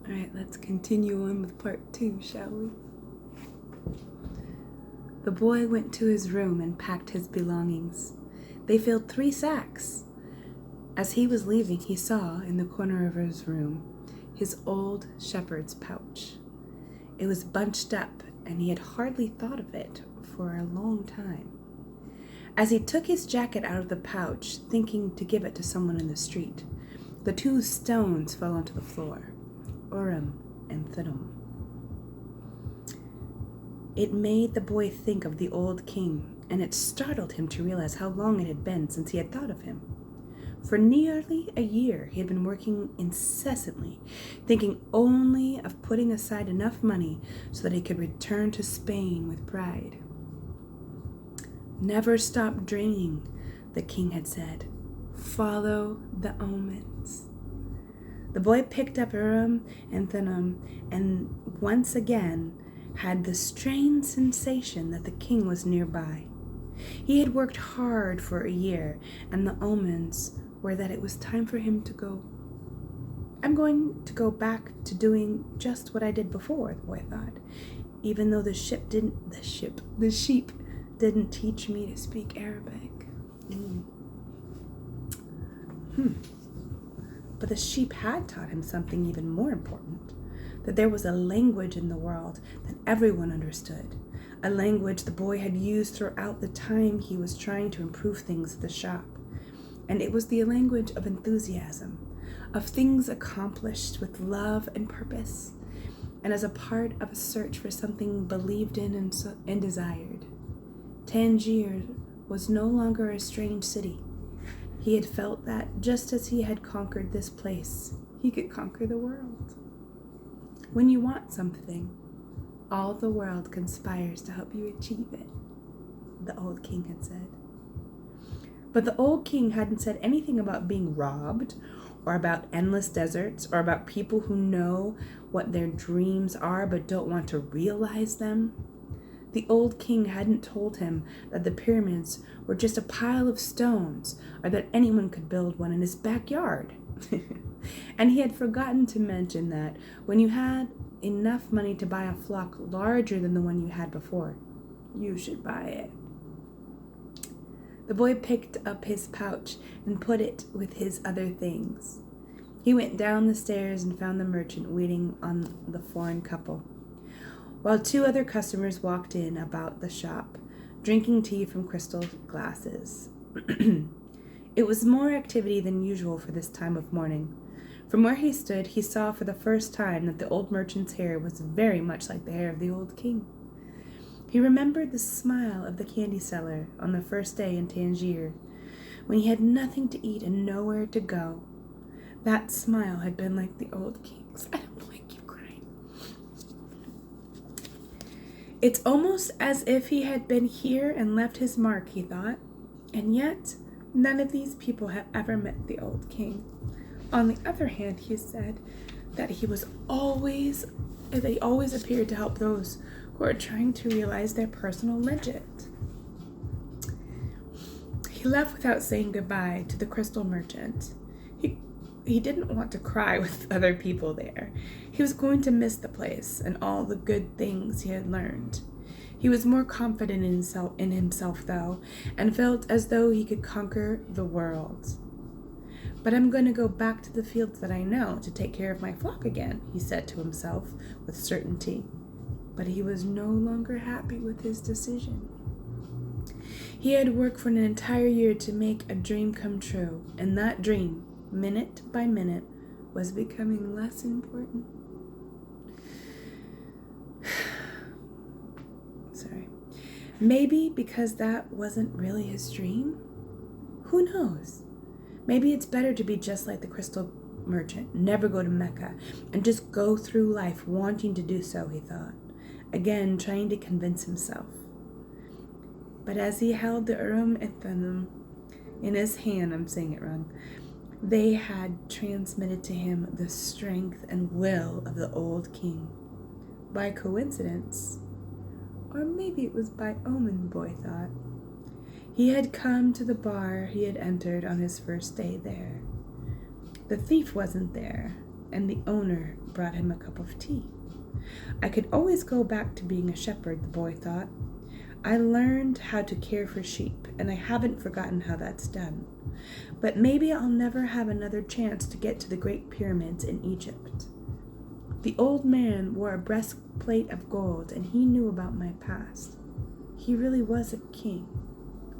Alright, let's continue on with part 2, shall we? The boy went to his room and packed his belongings. They filled 3 sacks. As he was leaving, he saw, in the corner of his room, his old shepherd's pouch. It was bunched up, and he had hardly thought of it for a long time. As he took his jacket out of the pouch, thinking to give it to someone in the street, the 2 stones fell onto the floor, Urim and Thummim. It made the boy think of the old king, and it startled him to realize how long it had been since he had thought of him. For nearly a year, he had been working incessantly, thinking only of putting aside enough money so that he could return to Spain with pride. "Never stop dreaming," the king had said. "Follow the omens." The boy picked up Urim and Thummim and once again had the strange sensation that the king was nearby. He had worked hard for a year, and the omens were that it was time for him to go. "I'm going to go back to doing just what I did before," the boy thought, "even though the sheep didn't teach me to speak Arabic." But the sheep had taught him something even more important, that there was a language in the world that everyone understood, a language the boy had used throughout the time he was trying to improve things at the shop. And it was the language of enthusiasm, of things accomplished with love and purpose, and as a part of a search for something believed in and desired. Tangier was no longer a strange city. He had felt that just as he had conquered this place, he could conquer the world. When you want something, all the world conspires to help you achieve it, the old king had said. But the old king hadn't said anything about being robbed, or about endless deserts, or about people who know what their dreams are but don't want to realize them. The old king hadn't told him that the pyramids were just a pile of stones, or that anyone could build one in his backyard. And he had forgotten to mention that when you had enough money to buy a flock larger than the one you had before, you should buy it. The boy picked up his pouch and put it with his other things. He went down the stairs and found the merchant waiting on the foreign couple, while 2 other customers walked in about the shop, drinking tea from crystal glasses. It was more activity than usual for this time of morning. From where he stood, he saw for the first time that the old merchant's hair was very much like the hair of the old king. He remembered the smile of the candy seller on the first day in Tangier, when he had nothing to eat and nowhere to go. That smile had been like the old king's. I don't like you crying. It's almost as if he had been here and left his mark, he thought. And yet, none of these people have ever met the old king. On the other hand, he said that they always appeared to help those who are trying to realize their personal legend. He left without saying goodbye to the crystal merchant. He didn't want to cry with other people there. He was going to miss the place and all the good things he had learned. He was more confident in himself, though, and felt as though he could conquer the world. "But I'm going to go back to the fields that I know to take care of my flock again," he said to himself with certainty. But he was no longer happy with his decision. He had worked for an entire year to make a dream come true, and that dream, minute by minute, was becoming less important. Maybe because that wasn't really his dream? Who knows? Maybe it's better to be just like the crystal merchant, never go to Mecca, and just go through life wanting to do so, he thought, again trying to convince himself. But as he held the Urim and Thummim in his hand, I'm saying it wrong, they had transmitted to him the strength and will of the old king. By coincidence, or maybe it was by omen, the boy thought. He had come to the bar he had entered on his first day there. The thief wasn't there, and the owner brought him a cup of tea. I could always go back to being a shepherd, the boy thought. I learned how to care for sheep, and I haven't forgotten how that's done. But maybe I'll never have another chance to get to the great pyramids in Egypt. The old man wore a breastplate of gold, and he knew about my past. He really was a king,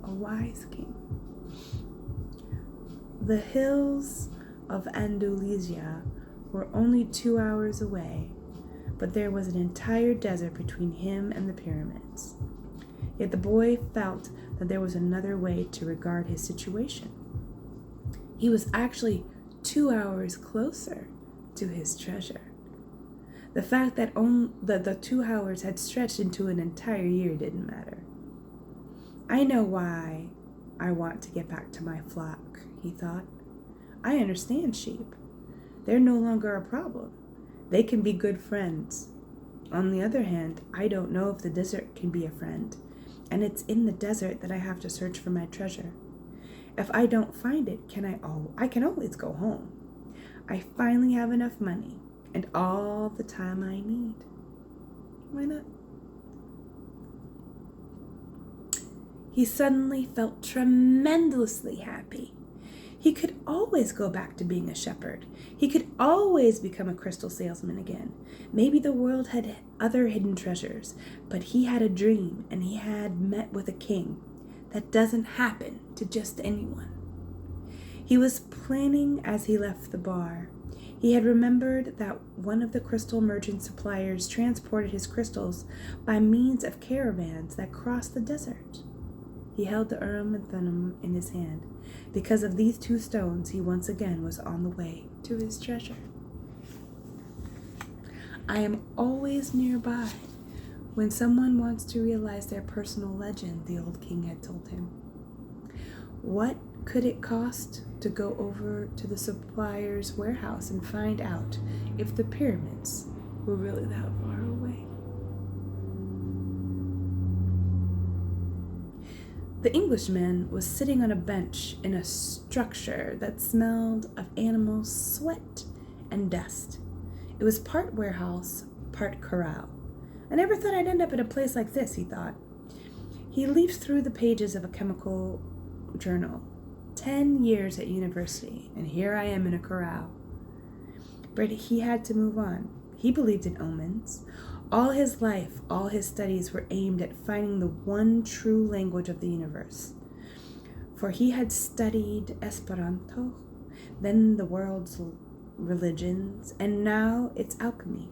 a wise king. The hills of Andalusia were only 2 hours away, but there was an entire desert between him and the pyramids. Yet the boy felt that there was another way to regard his situation. He was actually 2 hours closer to his treasure. The fact that the 2 hours had stretched into an entire year didn't matter. I know why I want to get back to my flock, he thought. I understand sheep. They're no longer a problem. They can be good friends. On the other hand, I don't know if the desert can be a friend, and it's in the desert that I have to search for my treasure. If I don't find it, I can always go home. I finally have enough money and all the time I need. Why not? He suddenly felt tremendously happy. He could always go back to being a shepherd. He could always become a crystal salesman again. Maybe the world had other hidden treasures, but he had a dream, and he had met with a king. That doesn't happen to just anyone. He was planning as he left the bar. He had remembered that one of the crystal merchant suppliers transported his crystals by means of caravans that crossed the desert. He held the Urim and Thummim in his hand. Because of these 2 stones, he once again was on the way to his treasure. I am always nearby when someone wants to realize their personal legend, the old king had told him. What could it cost to go over to the supplier's warehouse and find out if the pyramids were really that far away? The Englishman was sitting on a bench in a structure that smelled of animal sweat and dust. It was part warehouse, part corral. I never thought I'd end up in a place like this, he thought. He leafed through the pages of a chemical journal. 10 years at university, and here I am in a corral. But he had to move on. He believed in omens. All his life, all his studies were aimed at finding the one true language of the universe. For he had studied Esperanto, then the world's religions, and now its alchemy.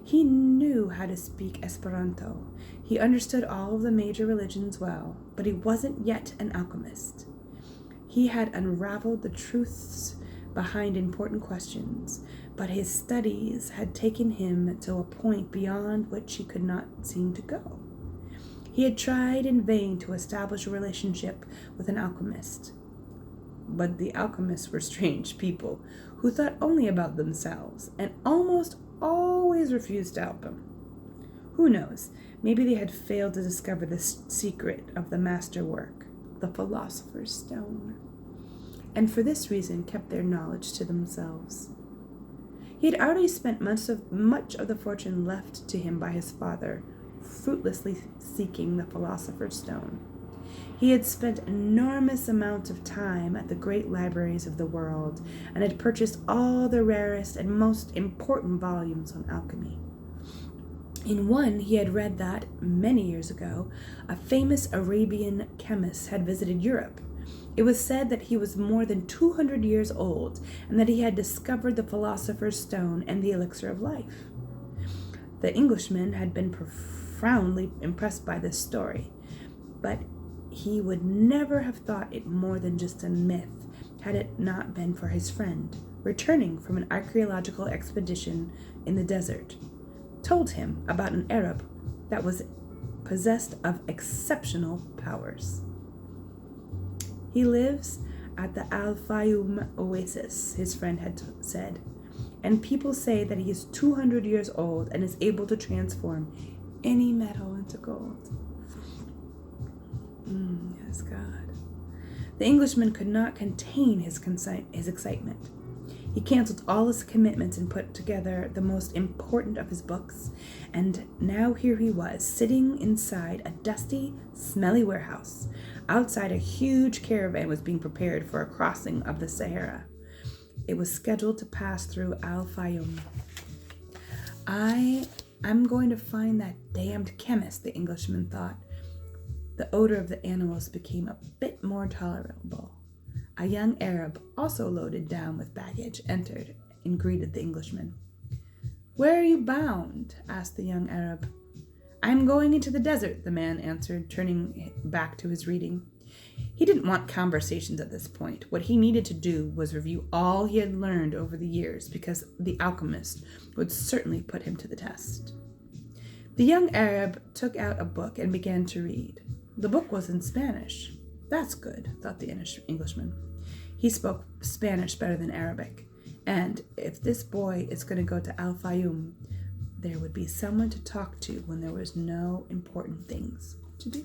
He knew how to speak Esperanto. He understood all of the major religions well, but he wasn't yet an alchemist. He had unraveled the truths behind important questions, but his studies had taken him to a point beyond which he could not seem to go. He had tried in vain to establish a relationship with an alchemist, but the alchemists were strange people who thought only about themselves and almost always refused to help him. Who knows, maybe they had failed to discover the secret of the masterwork, the philosopher's stone, and for this reason kept their knowledge to themselves. He had already spent much of the fortune left to him by his father, fruitlessly seeking the philosopher's stone. He had spent enormous amounts of time at the great libraries of the world and had purchased all the rarest and most important volumes on alchemy. In one, he had read that, many years ago, a famous Arabian chemist had visited Europe. It was said that he was more than 200 years old and that he had discovered the philosopher's stone and the elixir of life. The Englishman had been profoundly impressed by this story, but he would never have thought it more than just a myth had it not been for his friend, returning from an archaeological expedition in the desert, told him about an Arab that was possessed of exceptional powers. He lives at the Al-Fayoum oasis, his friend had said, and people say that he is 200 years old and is able to transform any metal into gold. Yes, God. The Englishman could not contain his excitement. He canceled all his commitments and put together the most important of his books, and now here he was, sitting inside a dusty, smelly warehouse. Outside, a huge caravan was being prepared for a crossing of the Sahara. It was scheduled to pass through Al-Fayoum. I'm going to find that damned chemist, the Englishman thought. The odor of the animals became a bit more tolerable. A young Arab, also loaded down with baggage, entered and greeted the Englishman. "Where are you bound?" asked the young Arab. "I'm going into the desert," the man answered, turning back to his reading. He didn't want conversations at this point. What he needed to do was review all he had learned over the years, because the Alchemist would certainly put him to the test. The young Arab took out a book and began to read. The book was in Spanish. "That's good," thought the Englishman. He spoke Spanish better than Arabic, and if this boy is going to go to Al-Fayoum, there would be someone to talk to when there was no important things to do.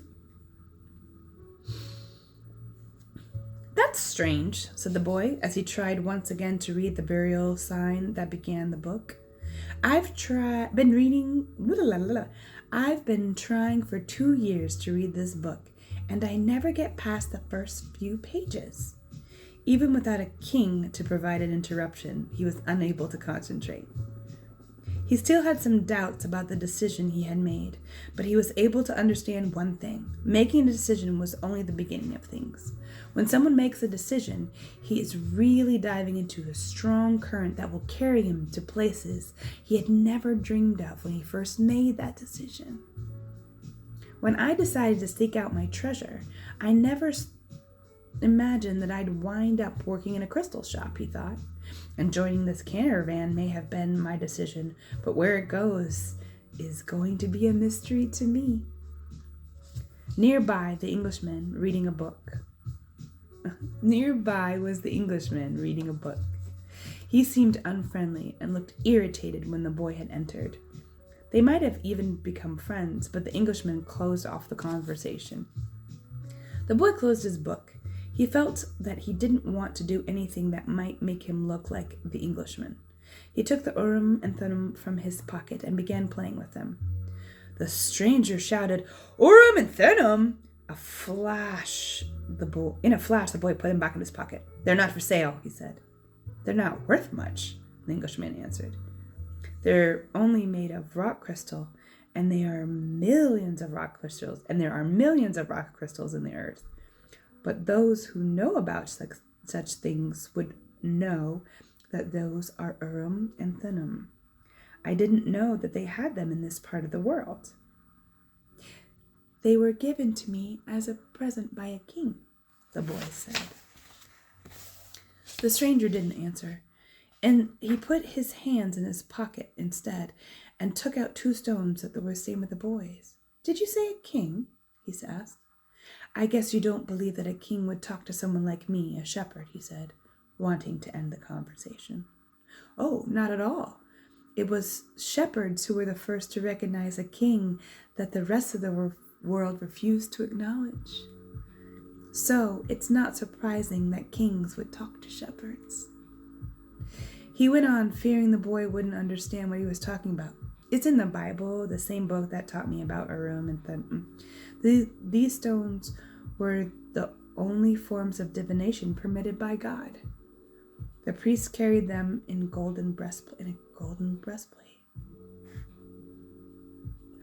"That's strange," said the boy, as he tried once again to read the burial sign that began the book. I've been trying for 2 years to read this book, and I never get past the first few pages." Even without a king to provide an interruption, he was unable to concentrate. He still had some doubts about the decision he had made, but he was able to understand one thing. Making a decision was only the beginning of things. When someone makes a decision, he is really diving into a strong current that will carry him to places he had never dreamed of when he first made that decision. When I decided to seek out my treasure, I never imagined that I'd wind up working in a crystal shop, he thought. And joining this caravan may have been my decision, but where it goes is going to be a mystery to me. Nearby was the Englishman reading a book. He seemed unfriendly and looked irritated when the boy had entered. They might have even become friends, but the Englishman closed off the conversation. The boy closed his book. He felt that he didn't want to do anything that might make him look like the Englishman. He took the Urim and Thummim from his pocket and began playing with them. The stranger shouted, "Urim and Thummim!" In a flash, the boy put them back in his pocket. "They're not for sale," he said. "They're not worth much," the Englishman answered. "They're only made of rock crystal, and there are millions of rock crystals in the earth. But those who know about such things would know that those are Urim and Thummim. I didn't know that they had them in this part of the world." "They were given to me as a present by a king," the boy said. The stranger didn't answer, and he put his hands in his pocket instead and took out 2 stones that were the same as the boy's. "Did you say a king?" he asked. "I guess you don't believe that a king would talk to someone like me, a shepherd," he said, wanting to end the conversation. "Oh, not at all. It was shepherds who were the first to recognize a king that the rest of the world refused to acknowledge. So it's not surprising that kings would talk to shepherds." He went on, fearing the boy wouldn't understand what he was talking about. "It's in the Bible, the same book that taught me about Urim and Thummim. These stones were the only forms of divination permitted by God. The priests carried them in a golden breastplate. Oh,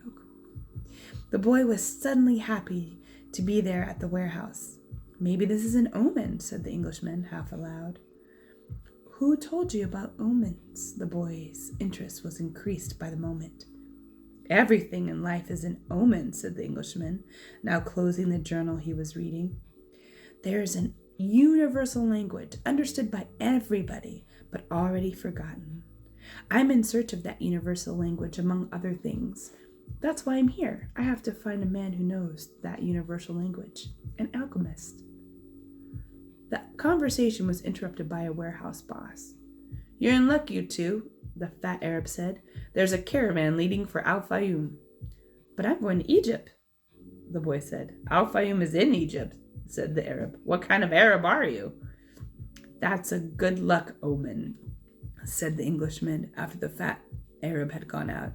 cool. The boy was suddenly happy to be there at the warehouse. "Maybe this is an omen," said the Englishman, half aloud. "Who told you about omens?" The boy's interest was increased by the moment. "Everything in life is an omen," said the Englishman, now closing the journal he was reading. "There is an universal language, understood by everybody, but already forgotten. I'm in search of that universal language, among other things. That's why I'm here. I have to find a man who knows that universal language, an alchemist." The conversation was interrupted by a warehouse boss. "You're in luck, you two," the fat Arab said. "There's a caravan leading for Al-Fayoum." "But I'm going to Egypt," the boy said. "Al-Fayoum is in Egypt," said the Arab. "What kind of Arab are you?" "That's a good luck omen," said the Englishman after the fat Arab had gone out.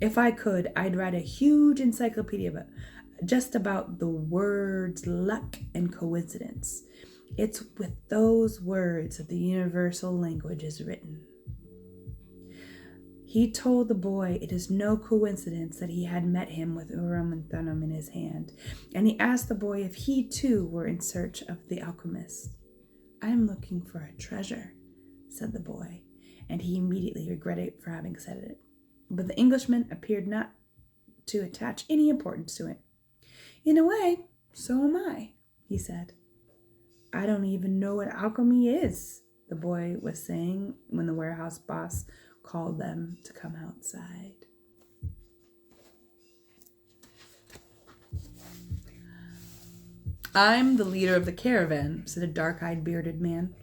If I could, I'd write a huge encyclopedia just about the words luck and coincidence. It's with those words that the universal language is written. He told the boy it is no coincidence that he had met him with Urim and Thummim in his hand, and he asked the boy if he too were in search of the alchemist. I am looking for a treasure, said the boy, and he immediately regretted for having said it. But the Englishman appeared not to attach any importance to it. In a way, so am I, he said. I don't even know what alchemy is, the boy was saying when the warehouse boss called them to come outside. I'm the leader of the caravan, said a dark-eyed bearded man.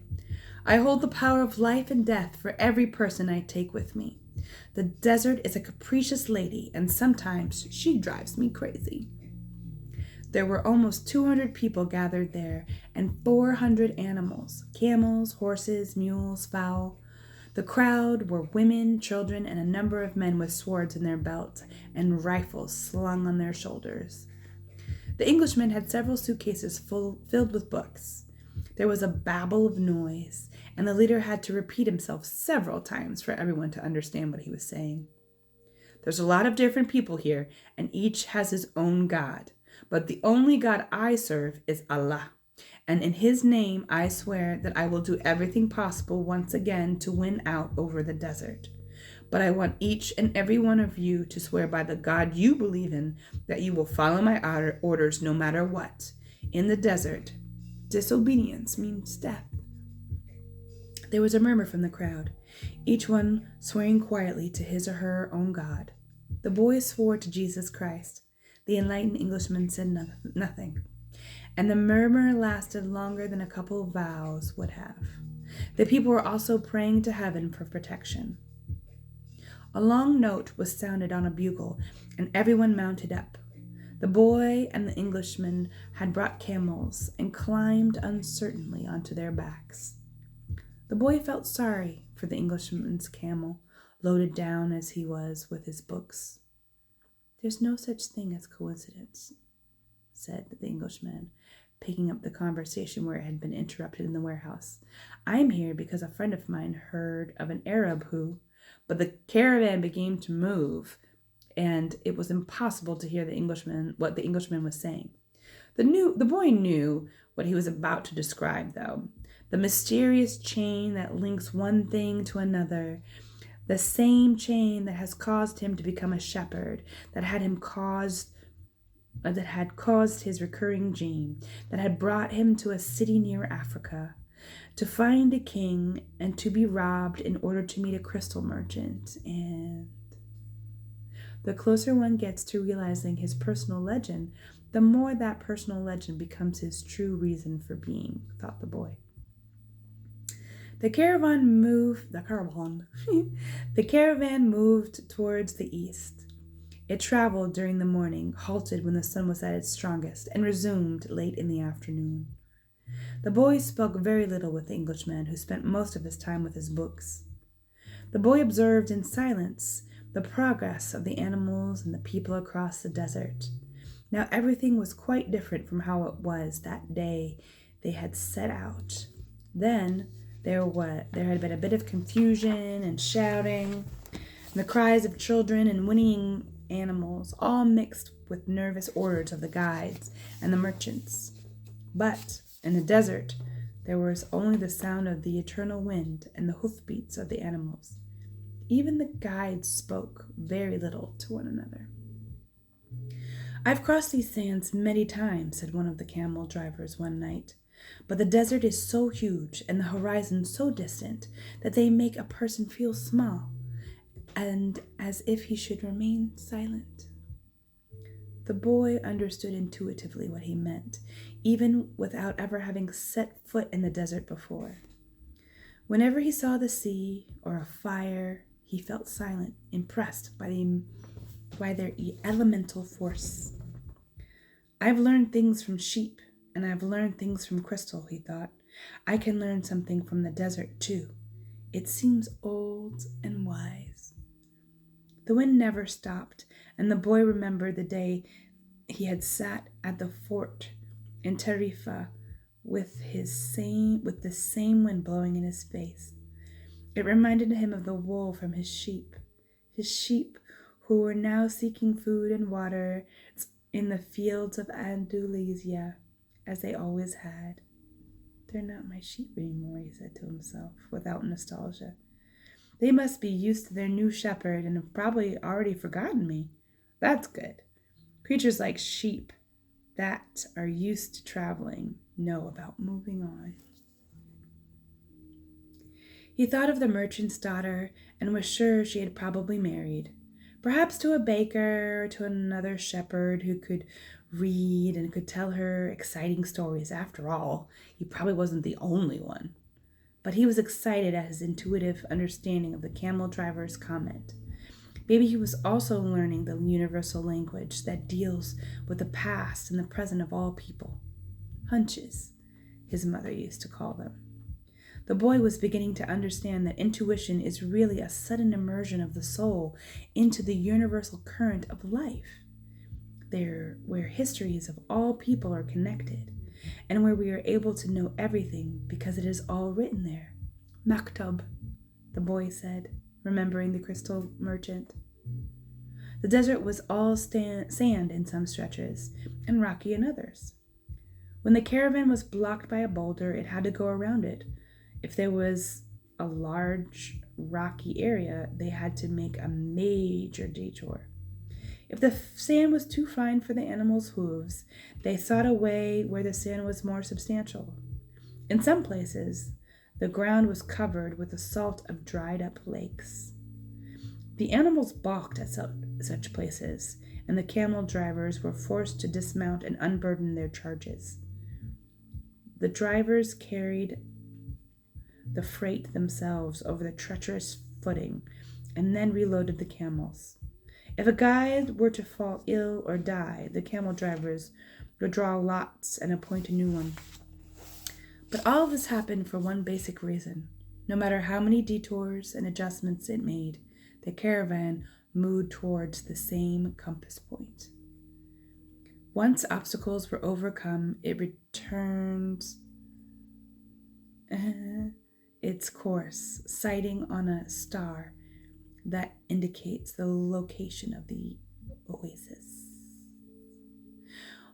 I hold the power of life and death for every person I take with me. The desert is a capricious lady, and sometimes she drives me crazy. There were almost 200 people gathered there, and 400 animals, camels, horses, mules, fowl. The crowd were women, children, and a number of men with swords in their belts and rifles slung on their shoulders. The Englishman had several suitcases filled with books. There was a babble of noise, and the leader had to repeat himself several times for everyone to understand what he was saying. There's a lot of different people here, and each has his own God. But the only God I serve is Allah. And in his name, I swear that I will do everything possible once again to win out over the desert. But I want each and every one of you to swear by the God you believe in that you will follow my orders no matter what. In the desert, disobedience means death. There was a murmur from the crowd, each one swearing quietly to his or her own God. The boy swore to Jesus Christ. The enlightened Englishman said nothing, and the murmur lasted longer than a couple of vows would have. The people were also praying to heaven for protection. A long note was sounded on a bugle, and everyone mounted up. The boy and the Englishman had brought camels and climbed uncertainly onto their backs. The boy felt sorry for the Englishman's camel, loaded down as he was with his books. There's no such thing as coincidence, said the Englishman, picking up the conversation where it had been interrupted in the warehouse. I'm here because a friend of mine heard of an Arab who, but the caravan began to move, and it was impossible to hear what the Englishman was saying. The boy knew what he was about to describe, though. The mysterious chain that links one thing to another, the same chain that has caused him to become a shepherd, that had caused his recurring dream, that had brought him to a city near Africa, to find a king and to be robbed in order to meet a crystal merchant. And the closer one gets to realizing his personal legend, the more that personal legend becomes his true reason for being, thought the boy. The caravan moved towards the east. It traveled during the morning, halted when the sun was at its strongest, and resumed late in the afternoon. The boy spoke very little with the Englishman, who spent most of his time with his books. The boy observed in silence the progress of the animals and the people across the desert. Now everything was quite different from how it was that day they had set out. Then there had been a bit of confusion and shouting, and the cries of children and whinnying animals, all mixed with nervous orders of the guides and the merchants. But in the desert, there was only the sound of the eternal wind and the hoofbeats of the animals. Even the guides spoke very little to one another. I've crossed these sands many times, said one of the camel drivers one night. But the desert is so huge and the horizon so distant that they make a person feel small and as if he should remain silent. The boy understood intuitively what he meant, even without ever having set foot in the desert before. Whenever he saw the sea or a fire, he felt silent, impressed by their elemental force. I've learned things from sheep, and I've learned things from crystal, he thought. I can learn something from the desert, too. It seems old and wise. The wind never stopped, and the boy remembered the day he had sat at the fort in Tarifa with the same wind blowing in his face. It reminded him of the wool from his sheep who were now seeking food and water in the fields of Andalusia, as they always had. They're not my sheep anymore, he said to himself, without nostalgia. They must be used to their new shepherd and have probably already forgotten me. That's good. Creatures like sheep that are used to traveling know about moving on. He thought of the merchant's daughter and was sure she had probably married, perhaps to a baker or to another shepherd who could read and could tell her exciting stories. After all, he probably wasn't the only one. But he was excited at his intuitive understanding of the camel driver's comment. Maybe he was also learning the universal language that deals with the past and the present of all people. Hunches, his mother used to call them. The boy was beginning to understand that intuition is really a sudden immersion of the soul into the universal current of life, there where histories of all people are connected, and where we are able to know everything because it is all written there. Maktub, the boy said, remembering the crystal merchant. The desert was all sand in some stretches, and rocky in others. When the caravan was blocked by a boulder, it had to go around it. If there was a large rocky area, they had to make a major detour. If the sand was too fine for the animals' hooves, they sought a way where the sand was more substantial. In some places, the ground was covered with the salt of dried up lakes. The animals balked at such places, and the camel drivers were forced to dismount and unburden their charges. The drivers carried the freight themselves over the treacherous footing and then reloaded the camels. If a guide were to fall ill or die, the camel drivers would draw lots and appoint a new one. But all of this happened for one basic reason. No matter how many detours and adjustments it made, the caravan moved towards the same compass point. Once obstacles were overcome, it returned its course, sighting on a star that indicates the location of the oasis.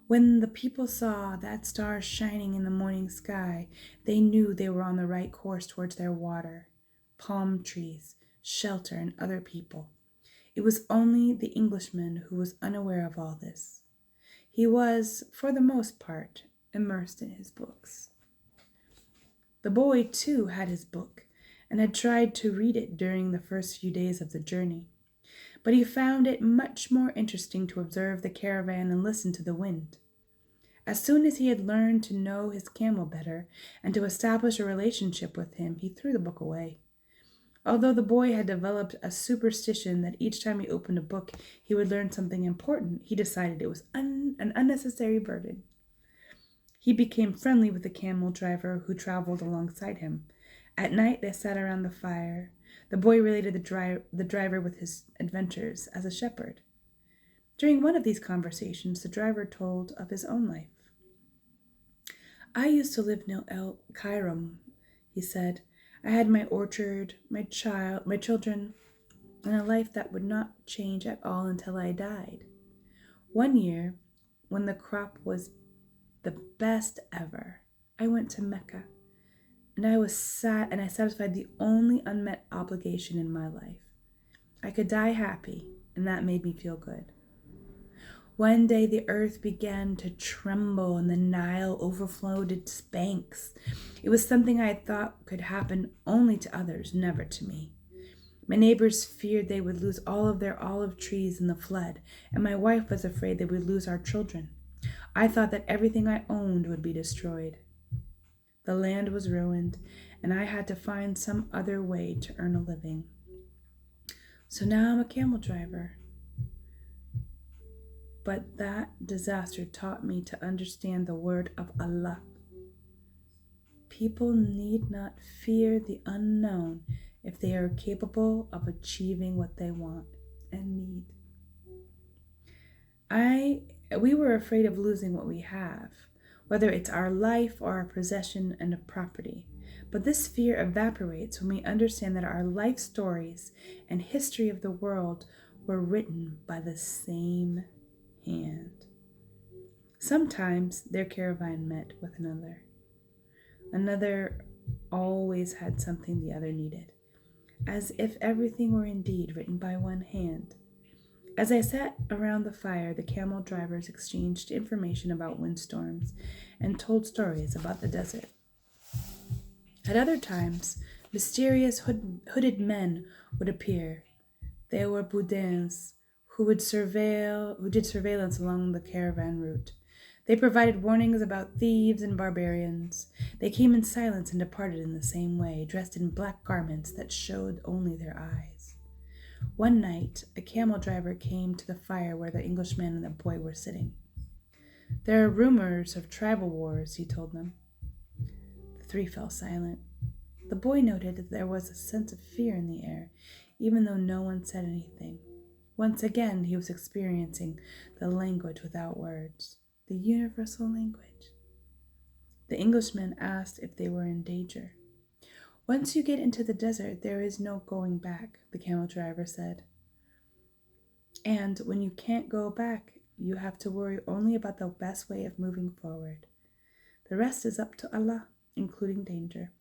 When the people saw that star shining in the morning sky, they knew they were on the right course towards their water, palm trees, shelter, and other people. It was only the Englishman who was unaware of all this. He was, for the most part, immersed in his books. The boy, too, had his book, and had tried to read it during the first few days of the journey. But he found it much more interesting to observe the caravan and listen to the wind. As soon as he had learned to know his camel better and to establish a relationship with him, he threw the book away. Although the boy had developed a superstition that each time he opened a book he would learn something important, he decided it was an unnecessary burden. He became friendly with the camel driver who traveled alongside him. At night they sat around the fire. The boy related the driver with his adventures as a shepherd. During one of these conversations, the driver told of his own life. I used to live near El Kairam, he said. I had my orchard, my children, and a life that would not change at all until I died. One year, when the crop was the best ever, I went to Mecca, and I satisfied the only unmet obligation in my life. I could die happy, and that made me feel good. One day the earth began to tremble and the Nile overflowed its banks. It was something I had thought could happen only to others, never to me. My neighbors feared they would lose all of their olive trees in the flood, and my wife was afraid they would lose our children. I thought that everything I owned would be destroyed. The land was ruined, and I had to find some other way to earn a living. So now I'm a camel driver. But that disaster taught me to understand the word of Allah. People need not fear the unknown if they are capable of achieving what they want and need. We were afraid of losing what we have, whether it's our life or our possession and a property. But this fear evaporates when we understand that our life stories and history of the world were written by the same hand. Sometimes their caravan met with another. Another always had something the other needed, as if everything were indeed written by one hand. As I sat around the fire, the camel drivers exchanged information about windstorms and told stories about the desert. At other times, mysterious hooded men would appear. They were boudins who did surveillance along the caravan route. They provided warnings about thieves and barbarians. They came in silence and departed in the same way, dressed in black garments that showed only their eyes. One night, a camel driver came to the fire where the Englishman and the boy were sitting. "There are rumors of tribal wars," he told them. The three fell silent. The boy noted that there was a sense of fear in the air, even though no one said anything. Once again, he was experiencing the language without words, the universal language. The Englishman asked if they were in danger. "Once you get into the desert, there is no going back," the camel driver said. "And when you can't go back, you have to worry only about the best way of moving forward. The rest is up to Allah, including danger."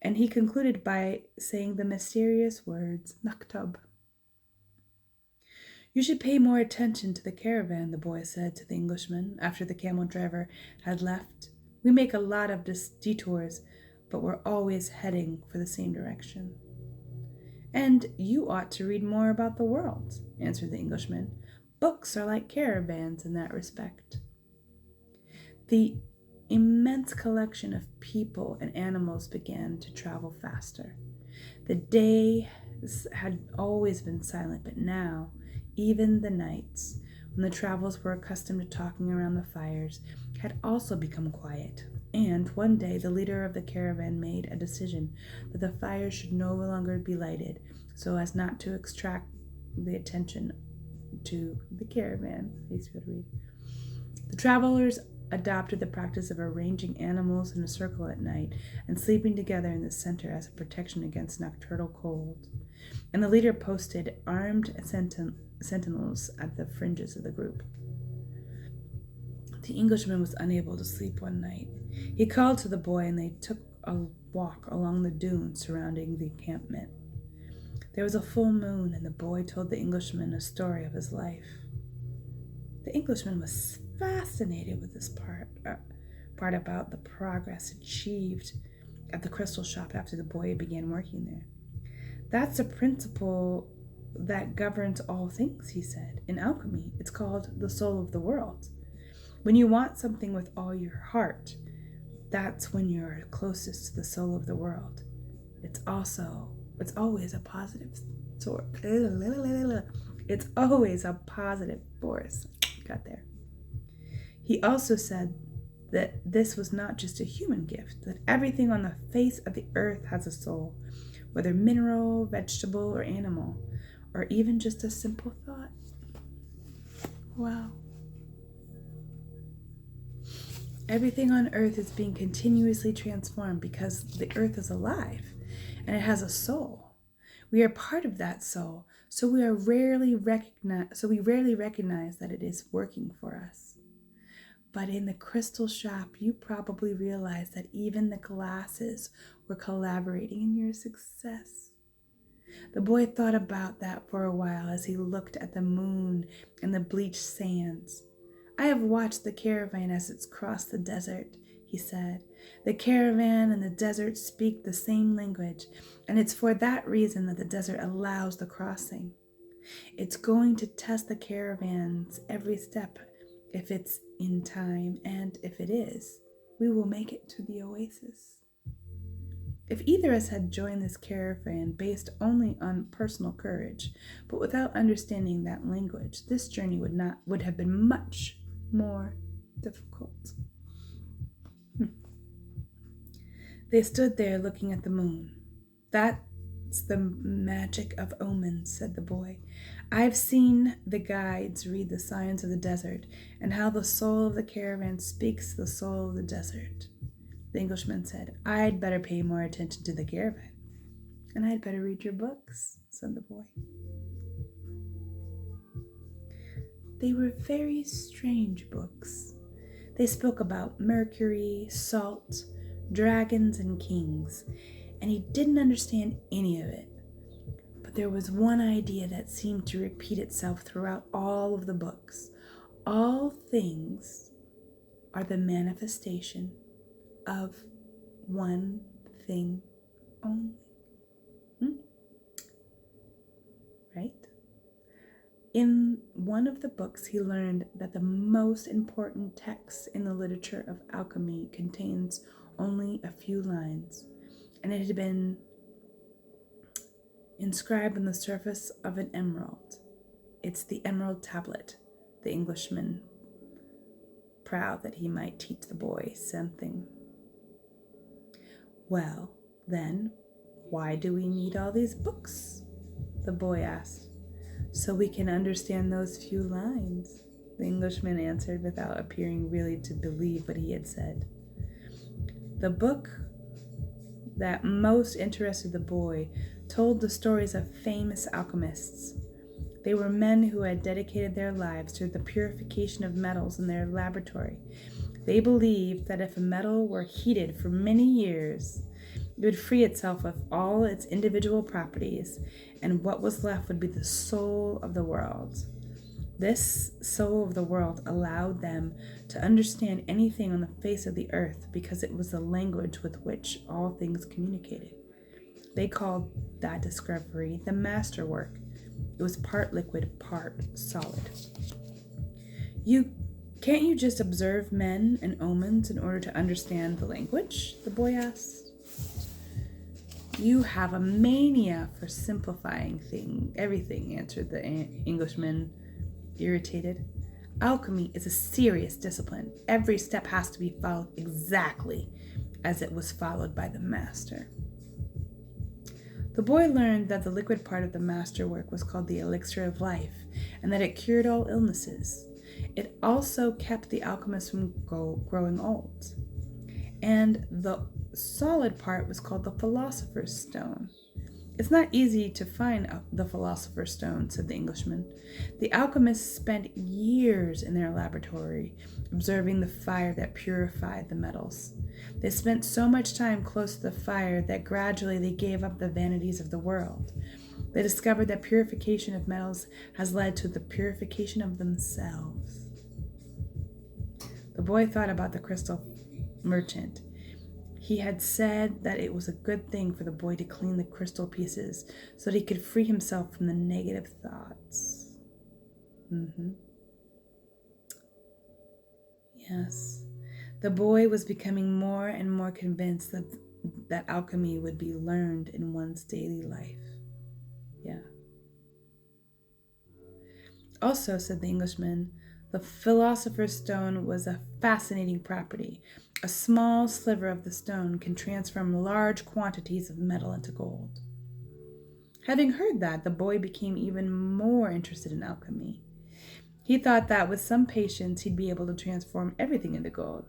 And he concluded by saying the mysterious words, "Maktub." "You should pay more attention to the caravan," the boy said to the Englishman after the camel driver had left. "We make a lot of detours, but we're always heading for the same direction." "And you ought to read more about the world," answered the Englishman. "Books are like caravans in that respect." The immense collection of people and animals began to travel faster. The day had always been silent, but now, even the nights, when the travelers were accustomed to talking around the fires, had also become quiet. And one day the leader of the caravan made a decision that the fires should no longer be lighted so as not to attract the attention to the caravan. The travelers adopted the practice of arranging animals in a circle at night and sleeping together in the center as a protection against nocturnal cold. And the leader posted armed sentinels at the fringes of the group. The Englishman was unable to sleep one night. He called to the boy and they took a walk along the dunes surrounding the encampment. There was a full moon and the boy told the Englishman a story of his life. The Englishman was fascinated with this part about the progress achieved at the crystal shop after the boy began working there. "That's a principle that governs all things," he said. "In alchemy, it's called the soul of the world. When you want something with all your heart, that's when you're closest to the soul of the world. It's always a positive sort. It's always a positive force." Got there. He also said that this was not just a human gift, that everything on the face of the earth has a soul, whether mineral, vegetable, or animal, or even just a simple thought. Wow. Everything on earth is being continuously transformed because the earth is alive and it has a soul. We are part of that soul, so we rarely recognize that it is working for us. But in the crystal shop, you probably realize that even the glasses were collaborating in your success. The boy thought about that for a while as he looked at the moon and the bleached sands. "I have watched the caravan as it's crossed the desert," he said. "The caravan and the desert speak the same language, and it's for that reason that the desert allows the crossing. It's going to test the caravans every step if it's in time, and if it is, we will make it to the oasis." If either of us had joined this caravan based only on personal courage, but without understanding that language, this journey would have been much more difficult. They stood there looking at the moon. That's the magic of omens, said the boy. I've seen the guides read the signs of the desert and how the soul of the caravan speaks to the soul of the desert. The Englishman said, I'd better pay more attention to the caravan. And I'd better read your books, said the boy. They were very strange books. They spoke about Mercury, salt, dragons, and kings, and he didn't understand any of it. But there was one idea that seemed to repeat itself throughout all of the books. All things are the manifestation of one thing only. Right? In one of the books, he learned that the most important text in the literature of alchemy contains only a few lines, and it had been inscribed on the surface of an emerald. It's the Emerald Tablet. The Englishman, proud that he might teach the boy something. Well, then, why do we need all these books? The boy asked. So we can understand those few lines, the Englishman answered without appearing really to believe what he had said. The book that most interested the boy told the stories of famous alchemists. They were men who had dedicated their lives to the purification of metals in their laboratory. They believed that if a metal were heated for many years, it would free itself of all its individual properties, and what was left would be the soul of the world. This soul of the world allowed them to understand anything on the face of the earth because it was the language with which all things communicated. They called that discovery the masterwork. It was part liquid, part solid. Can't you just observe men and omens in order to understand the language? The boy asked. You have a mania for simplifying everything, answered the Englishman, irritated. Alchemy is a serious discipline. Every step has to be followed exactly as it was followed by the master. The boy learned that the liquid part of the masterwork was called the elixir of life, and that it cured all illnesses. It also kept the alchemist from growing old. And the solid part was called the philosopher's stone. It's not easy to find the philosopher's stone, said the Englishman. The alchemists spent years in their laboratory observing the fire that purified the metals. They spent so much time close to the fire that gradually they gave up the vanities of the world. They discovered that purification of metals has led to the purification of themselves. The boy thought about the crystal merchant. He had said that it was a good thing for the boy to clean the crystal pieces so that he could free himself from the negative thoughts. Yes. The boy was becoming more and more convinced that alchemy would be learned in one's daily life. Yeah. Also, said the Englishman, the philosopher's stone was a fascinating property. A small sliver of the stone can transform large quantities of metal into gold. Having heard that, the boy became even more interested in alchemy. He thought that with some patience, he'd be able to transform everything into gold.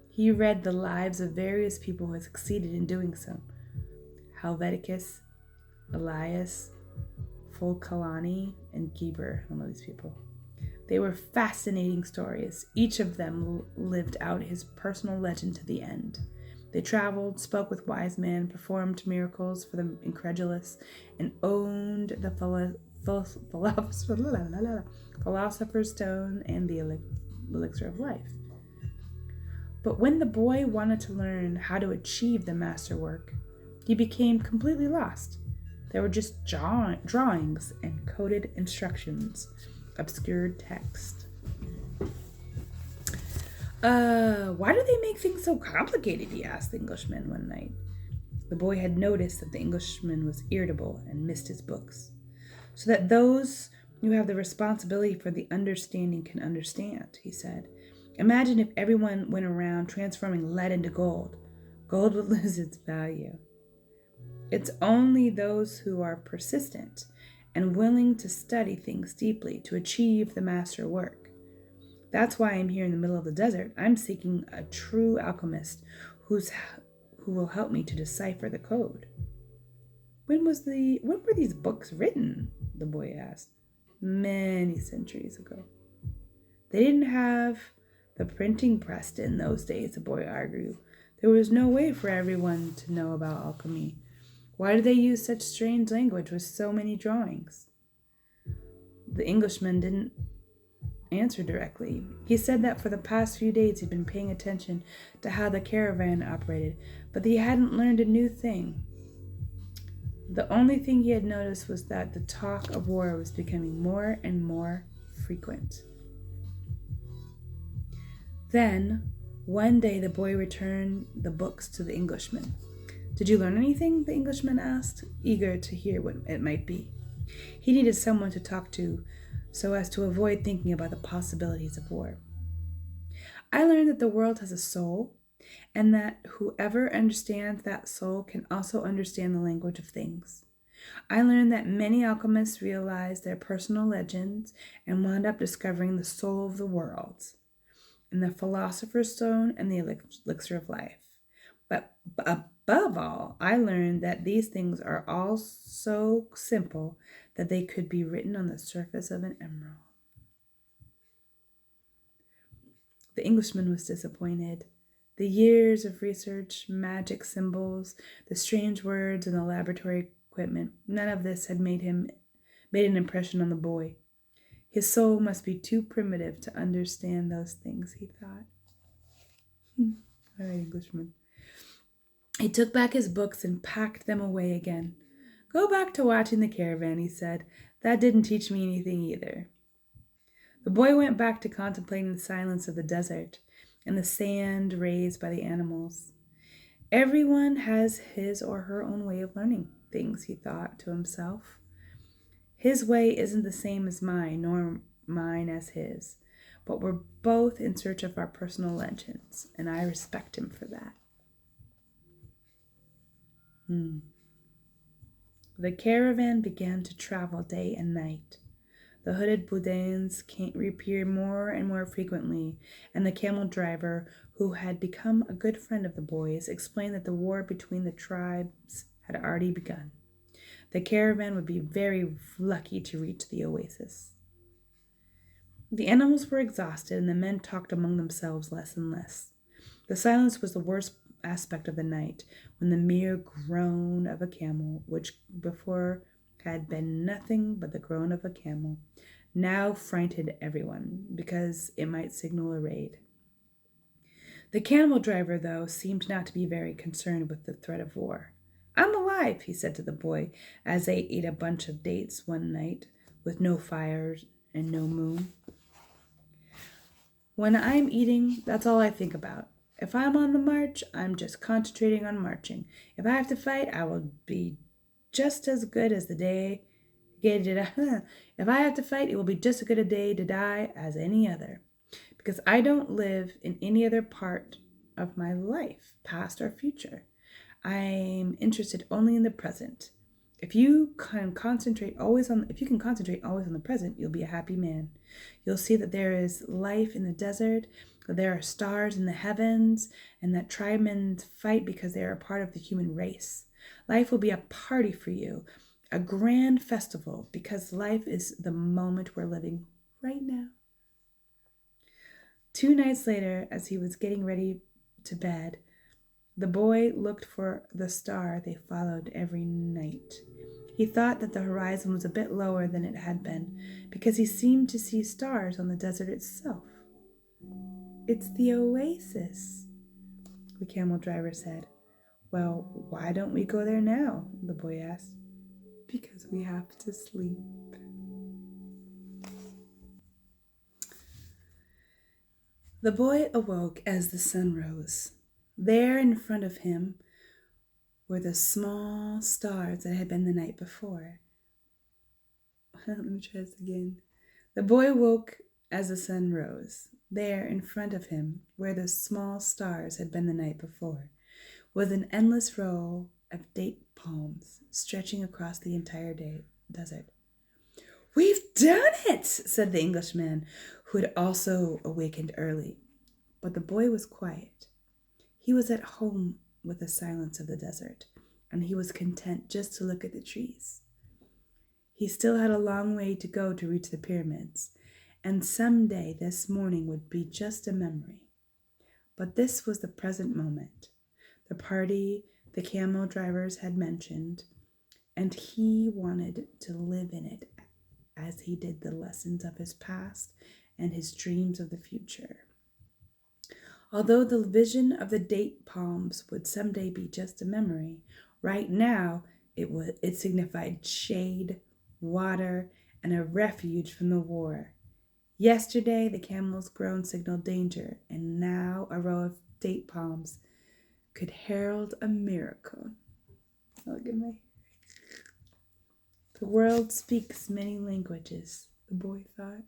He read the lives of various people who had succeeded in doing so. Helveticus, Elias, Fulcalani, and Geber. I don't know these people. They were fascinating stories. Each of them lived out his personal legend to the end. They traveled, spoke with wise men, performed miracles for the incredulous, and owned the philosopher's stone and the elixir of life. But when the boy wanted to learn how to achieve the masterwork, he became completely lost. There were just drawings and coded instructions. Obscure text. Why do they make things so complicated? He asked the Englishman one night. The boy had noticed that the Englishman was irritable and missed his books. So that those who have the responsibility for the understanding can understand, he said. Imagine if everyone went around transforming lead into gold, gold would lose its value. It's only those who are persistent and willing to study things deeply to achieve the master work. That's why I'm here in the middle of the desert. I'm seeking a true alchemist who will help me to decipher the code. When were these books written? The boy asked. Many centuries ago. They didn't have the printing press in those days, the boy argued. There was no way for everyone to know about alchemy. Why did they use such strange language with so many drawings? The Englishman didn't answer directly. He said that for the past few days he'd been paying attention to how the caravan operated, but he hadn't learned a new thing. The only thing he had noticed was that the talk of war was becoming more and more frequent. Then, one day the boy returned the books to the Englishman. Did you learn anything? The Englishman asked, eager to hear what it might be. He needed someone to talk to so as to avoid thinking about the possibilities of war. I learned that the world has a soul, and that whoever understands that soul can also understand the language of things. I learned that many alchemists realized their personal legends and wound up discovering the soul of the world, and the philosopher's stone and the elixir of life. But above all, I learned that these things are all so simple that they could be written on the surface of an emerald. The Englishman was disappointed. The years of research, magic symbols, the strange words, and the laboratory equipment, none of this had made an impression on the boy. His soul must be too primitive to understand those things, he thought. All right, Englishman. He took back his books and packed them away again. Go back to watching the caravan, he said. That didn't teach me anything either. The boy went back to contemplating the silence of the desert and the sand raised by the animals. Everyone has his or her own way of learning things, he thought to himself. His way isn't the same as mine, nor mine as his, but we're both in search of our personal legends, and I respect him for that. The caravan began to travel day and night. The hooded Boudins reappeared more and more frequently, and the camel driver, who had become a good friend of the boys, explained that the war between the tribes had already begun. The caravan would be very lucky to reach the oasis. The animals were exhausted, and the men talked among themselves less and less. The silence was the worst aspect of the night, when the mere groan of a camel, which before had been nothing but the groan of a camel, now frightened everyone, because it might signal a raid. The camel driver, though, seemed not to be very concerned with the threat of war. I'm alive, he said to the boy, as they ate a bunch of dates one night, with no fires and no moon. When I'm eating, that's all I think about. If I'm on the march, I'm just concentrating on marching. If I have to fight, I will be just as good as the day. If I have to fight, it will be just as good a day to die as any other. Because I don't live in any other part of my life, past or future. I'm interested only in the present. If you can concentrate always on the present, you'll be a happy man. You'll see that there is life in the desert, that there are stars in the heavens, and that tribesmen fight because they are a part of the human race. Life will be a party for you, a grand festival, because life is the moment we're living right now. 2 nights later, as he was getting ready to bed, the boy looked for the star they followed every night. He thought that the horizon was a bit lower than it had been, because he seemed to see stars on the desert itself. It's the oasis, the camel driver said. Well, why don't we go there now? The boy asked. Because we have to sleep. The boy awoke as the sun rose. There in front of him were the small stars that had been the night before. Let me try this again. The boy woke as the sun rose. There in front of him were the small stars had been the night before. was an endless row of date palms stretching across the entire desert. "We've done it," said the Englishman, who had also awakened early. But the boy was quiet. He was at home with the silence of the desert, and he was content just to look at the trees. He still had a long way to go to reach the pyramids, and someday this morning would be just a memory. But this was the present moment, the party the camel drivers had mentioned, and he wanted to live in it as he did the lessons of his past and his dreams of the future. Although the vision of the date palms would someday be just a memory, right now it signified shade, water, and a refuge from the war. Yesterday the camel's groan signaled danger, and now a row of date palms could herald a miracle. Look at me. The world speaks many languages, the boy thought.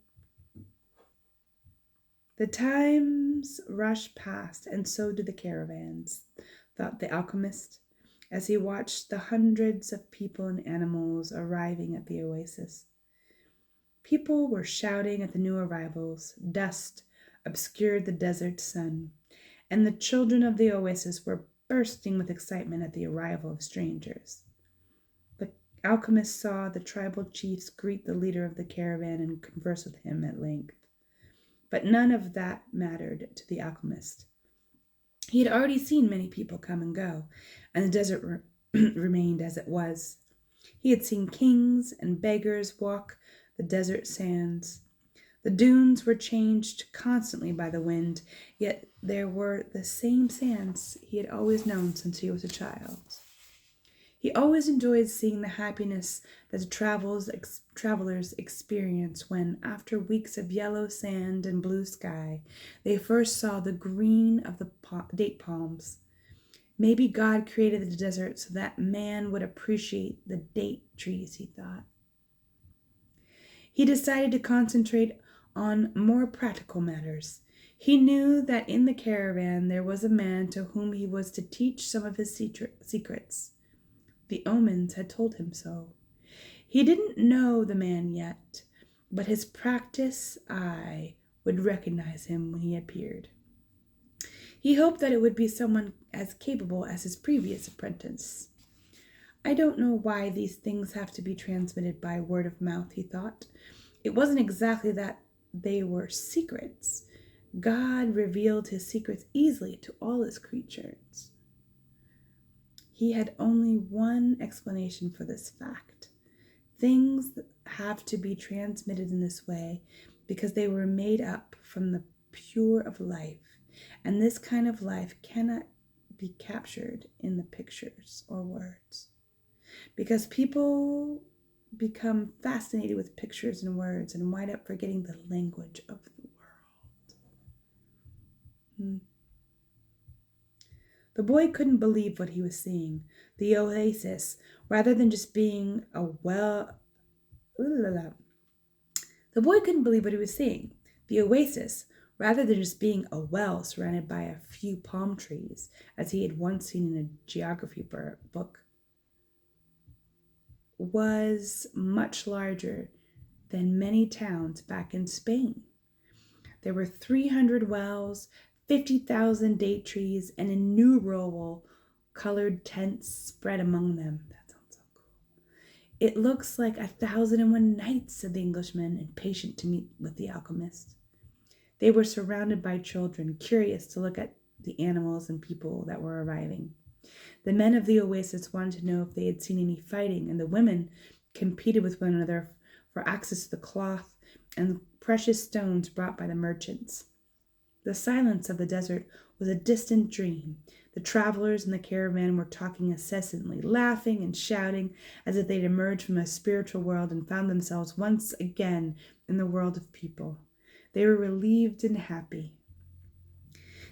The times rush past, and so do the caravans, thought the alchemist, as he watched the hundreds of people and animals arriving at the oasis. People were shouting at the new arrivals, dust obscured the desert sun, and the children of the oasis were bursting with excitement at the arrival of strangers. The alchemist saw the tribal chiefs greet the leader of the caravan and converse with him at length. But none of that mattered to the alchemist. He had already seen many people come and go, and the desert remained as it was. He had seen kings and beggars walk the desert sands. The dunes were changed constantly by the wind, yet there were the same sands he had always known since he was a child. He always enjoyed seeing the happiness that the travelers experience when, after weeks of yellow sand and blue sky, they first saw the green of the date palms. Maybe God created the desert so that man would appreciate the date trees, he thought. He decided to concentrate on more practical matters. He knew that in the caravan there was a man to whom he was to teach some of his secrets. The omens had told him so. He didn't know the man yet, but his practiced eye would recognize him when he appeared. He hoped that it would be someone as capable as his previous apprentice. I don't know why these things have to be transmitted by word of mouth, he thought. It wasn't exactly that they were secrets. God revealed his secrets easily to all his creatures. He had only one explanation for this fact. Things have to be transmitted in this way because they were made up from the pure of life, and this kind of life cannot be captured in the pictures or words. Because people become fascinated with pictures and words and wind up forgetting the language of the world. The boy couldn't believe what he was seeing. The oasis, rather than just being a well... The boy couldn't believe what he was seeing. The oasis, rather than just being a well surrounded by a few palm trees, as he had once seen in a geography book, was much larger than many towns back in Spain. There were 300 wells, 50,000 date trees, and innumerable colored tents spread among them. That sounds so cool. "It looks like 1,001 nights," said the Englishman, impatient to meet with the alchemist. They were surrounded by children, curious to look at the animals and people that were arriving. The men of the oasis wanted to know if they had seen any fighting, and the women competed with one another for access to the cloth and precious stones brought by the merchants. The silence of the desert was a distant dream. The travelers in the caravan were talking incessantly, laughing and shouting as if they'd emerged from a spiritual world and found themselves once again in the world of people. They were relieved and happy.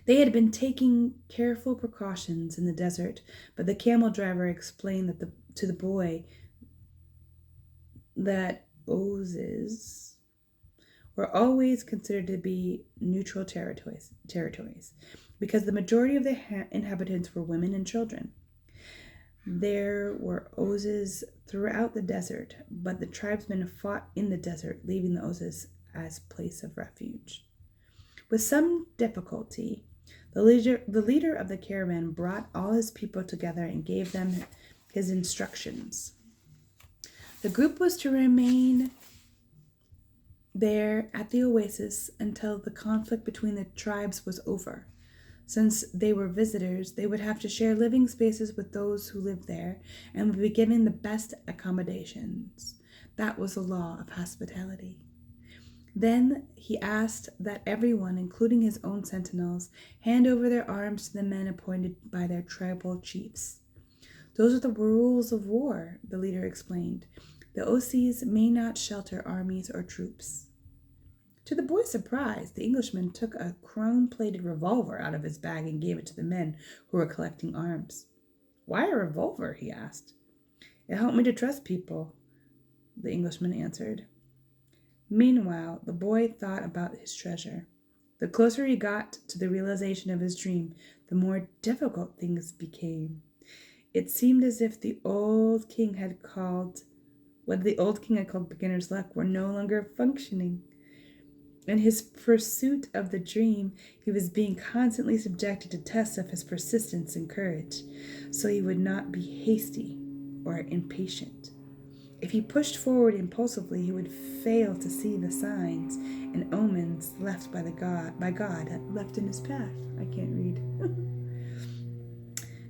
They had been taking careful precautions in the desert, but the camel driver explained to the boy that oases were always considered to be neutral territories. because the majority of the inhabitants were women and children. There were oases throughout the desert, but the tribesmen fought in the desert, leaving the oases as place of refuge. With some difficulty, the leader of the caravan brought all his people together and gave them his instructions. The group was to remain there at the oasis until the conflict between the tribes was over. Since they were visitors, they would have to share living spaces with those who lived there and would be given the best accommodations. That was the law of hospitality. Then he asked that everyone, including his own sentinels, hand over their arms to the men appointed by their tribal chiefs. Those are the rules of war, the leader explained. The Oases may not shelter armies or troops. To the boy's surprise, the Englishman took a chrome-plated revolver out of his bag and gave it to the men who were collecting arms. "Why a revolver?" he asked. "It helped me to trust people," the Englishman answered. Meanwhile, the boy thought about his treasure. The closer he got to the realization of his dream, the more difficult things became. It seemed as if what the old king had called beginner's luck were no longer functioning. In his pursuit of the dream, he was being constantly subjected to tests of his persistence and courage, so he would not be hasty or impatient. If he pushed forward impulsively, he would fail to see the signs and omens left by God left in his path. I can't read.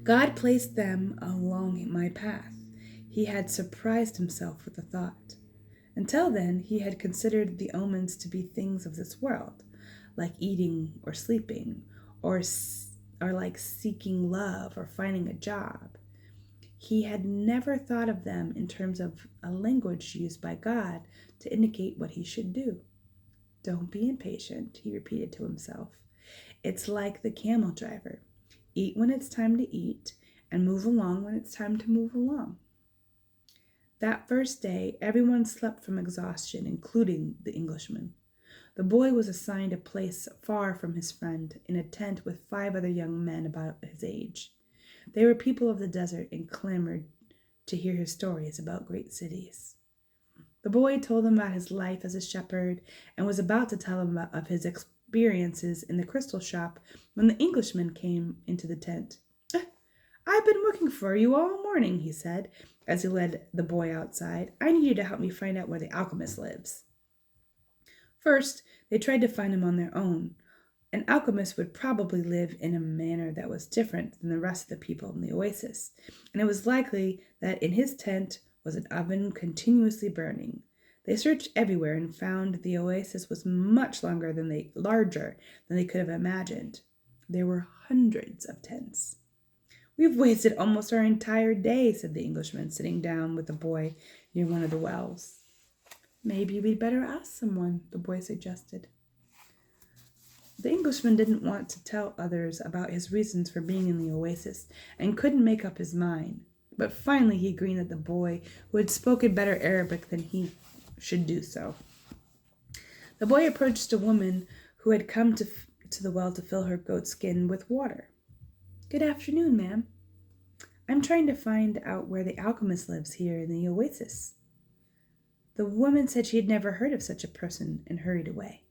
God placed them along my path. He had surprised himself with the thought. Until then, he had considered the omens to be things of this world, like eating or sleeping, or like seeking love or finding a job. He had never thought of them in terms of a language used by God to indicate what he should do. "Don't be impatient," he repeated to himself. "It's like the camel driver. Eat when it's time to eat, and move along when it's time to move along." That first day, everyone slept from exhaustion, including the Englishman. The boy was assigned a place far from his friend, in a tent with 5 other young men about his age. They were people of the desert and clamored to hear his stories about great cities. The boy told them about his life as a shepherd and was about to tell them of his experiences in the crystal shop when the Englishman came into the tent. "I've been looking for you all morning," he said, as he led the boy outside. "I need you to help me find out where the alchemist lives." First, they tried to find him on their own. An alchemist would probably live in a manner that was different than the rest of the people in the oasis, and it was likely that in his tent was an oven continuously burning. They searched everywhere and found the oasis was much larger than they could have imagined. There were hundreds of tents. "We've wasted almost our entire day," said the Englishman, sitting down with the boy near one of the wells. "Maybe we'd better ask someone," the boy suggested. The Englishman didn't want to tell others about his reasons for being in the oasis and couldn't make up his mind. But finally he agreed that the boy, who had spoken better Arabic than he, should do so. The boy approached a woman who had come to the well to fill her goat skin with water. "Good afternoon, ma'am. I'm trying to find out where the alchemist lives here in the oasis." The woman said she had never heard of such a person and hurried away.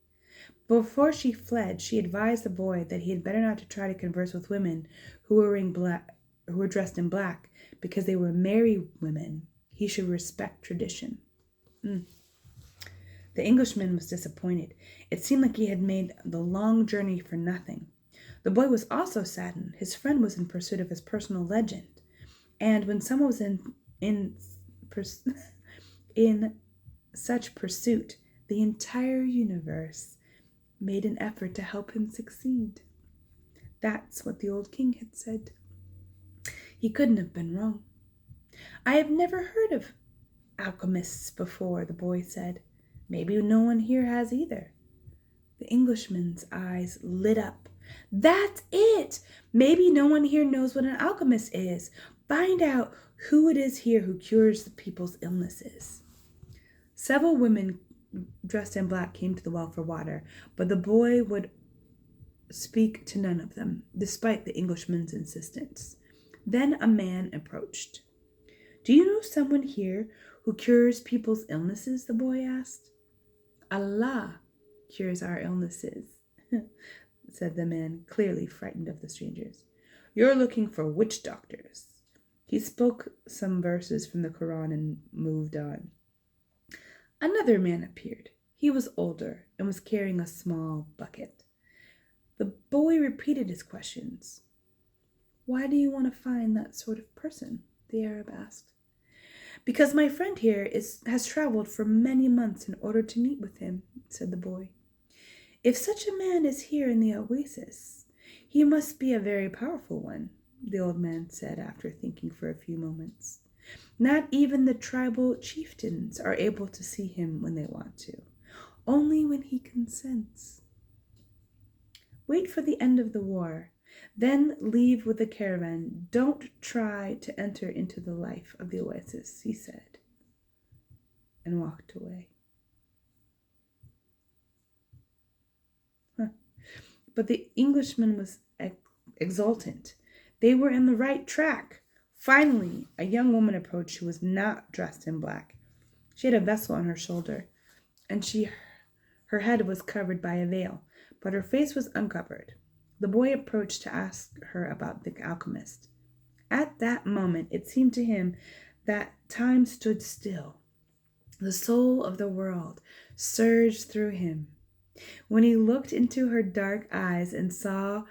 Before she fled, she advised the boy that he had better not to try to converse with women who were dressed in black, because they were married women. He should respect tradition. The Englishman was disappointed. It seemed like he had made the long journey for nothing. The boy was also saddened. His friend was in pursuit of his personal legend, and when someone was in such pursuit, the entire universe made an effort to help him succeed. That's what the old king had said. He couldn't have been wrong. "I have never heard of alchemists before," the boy said. "Maybe no one here has either." The Englishman's eyes lit up. "That's it! Maybe no one here knows what an alchemist is. Find out who it is here who cures the people's illnesses." Several women dressed in black came to the well for water, but the boy would speak to none of them, despite the Englishman's insistence. Then a man approached. "Do you know someone here who cures people's illnesses?" the boy asked. "Allah cures our illnesses," said the man, clearly frightened of the strangers. "You're looking for witch doctors." He spoke some verses from the Quran and moved on. Another man appeared. He was older and was carrying a small bucket. The boy repeated his questions. "Why do you want to find that sort of person?" the Arab asked. "Because my friend here has traveled for many months in order to meet with him," said the boy. "If such a man is here in the oasis, he must be a very powerful one," the old man said after thinking for a few moments. "Not even the tribal chieftains are able to see him when they want to, only when he consents. Wait for the end of the war, then leave with the caravan. Don't try to enter into the life of the oasis," he said, and walked away. But the Englishman was exultant. They were in the right track. Finally, a young woman approached who was not dressed in black. She had a vessel on her shoulder, and her head was covered by a veil, but her face was uncovered. The boy approached to ask her about the alchemist. At that moment, it seemed to him that time stood still. The soul of the world surged through him. When he looked into her dark eyes and saw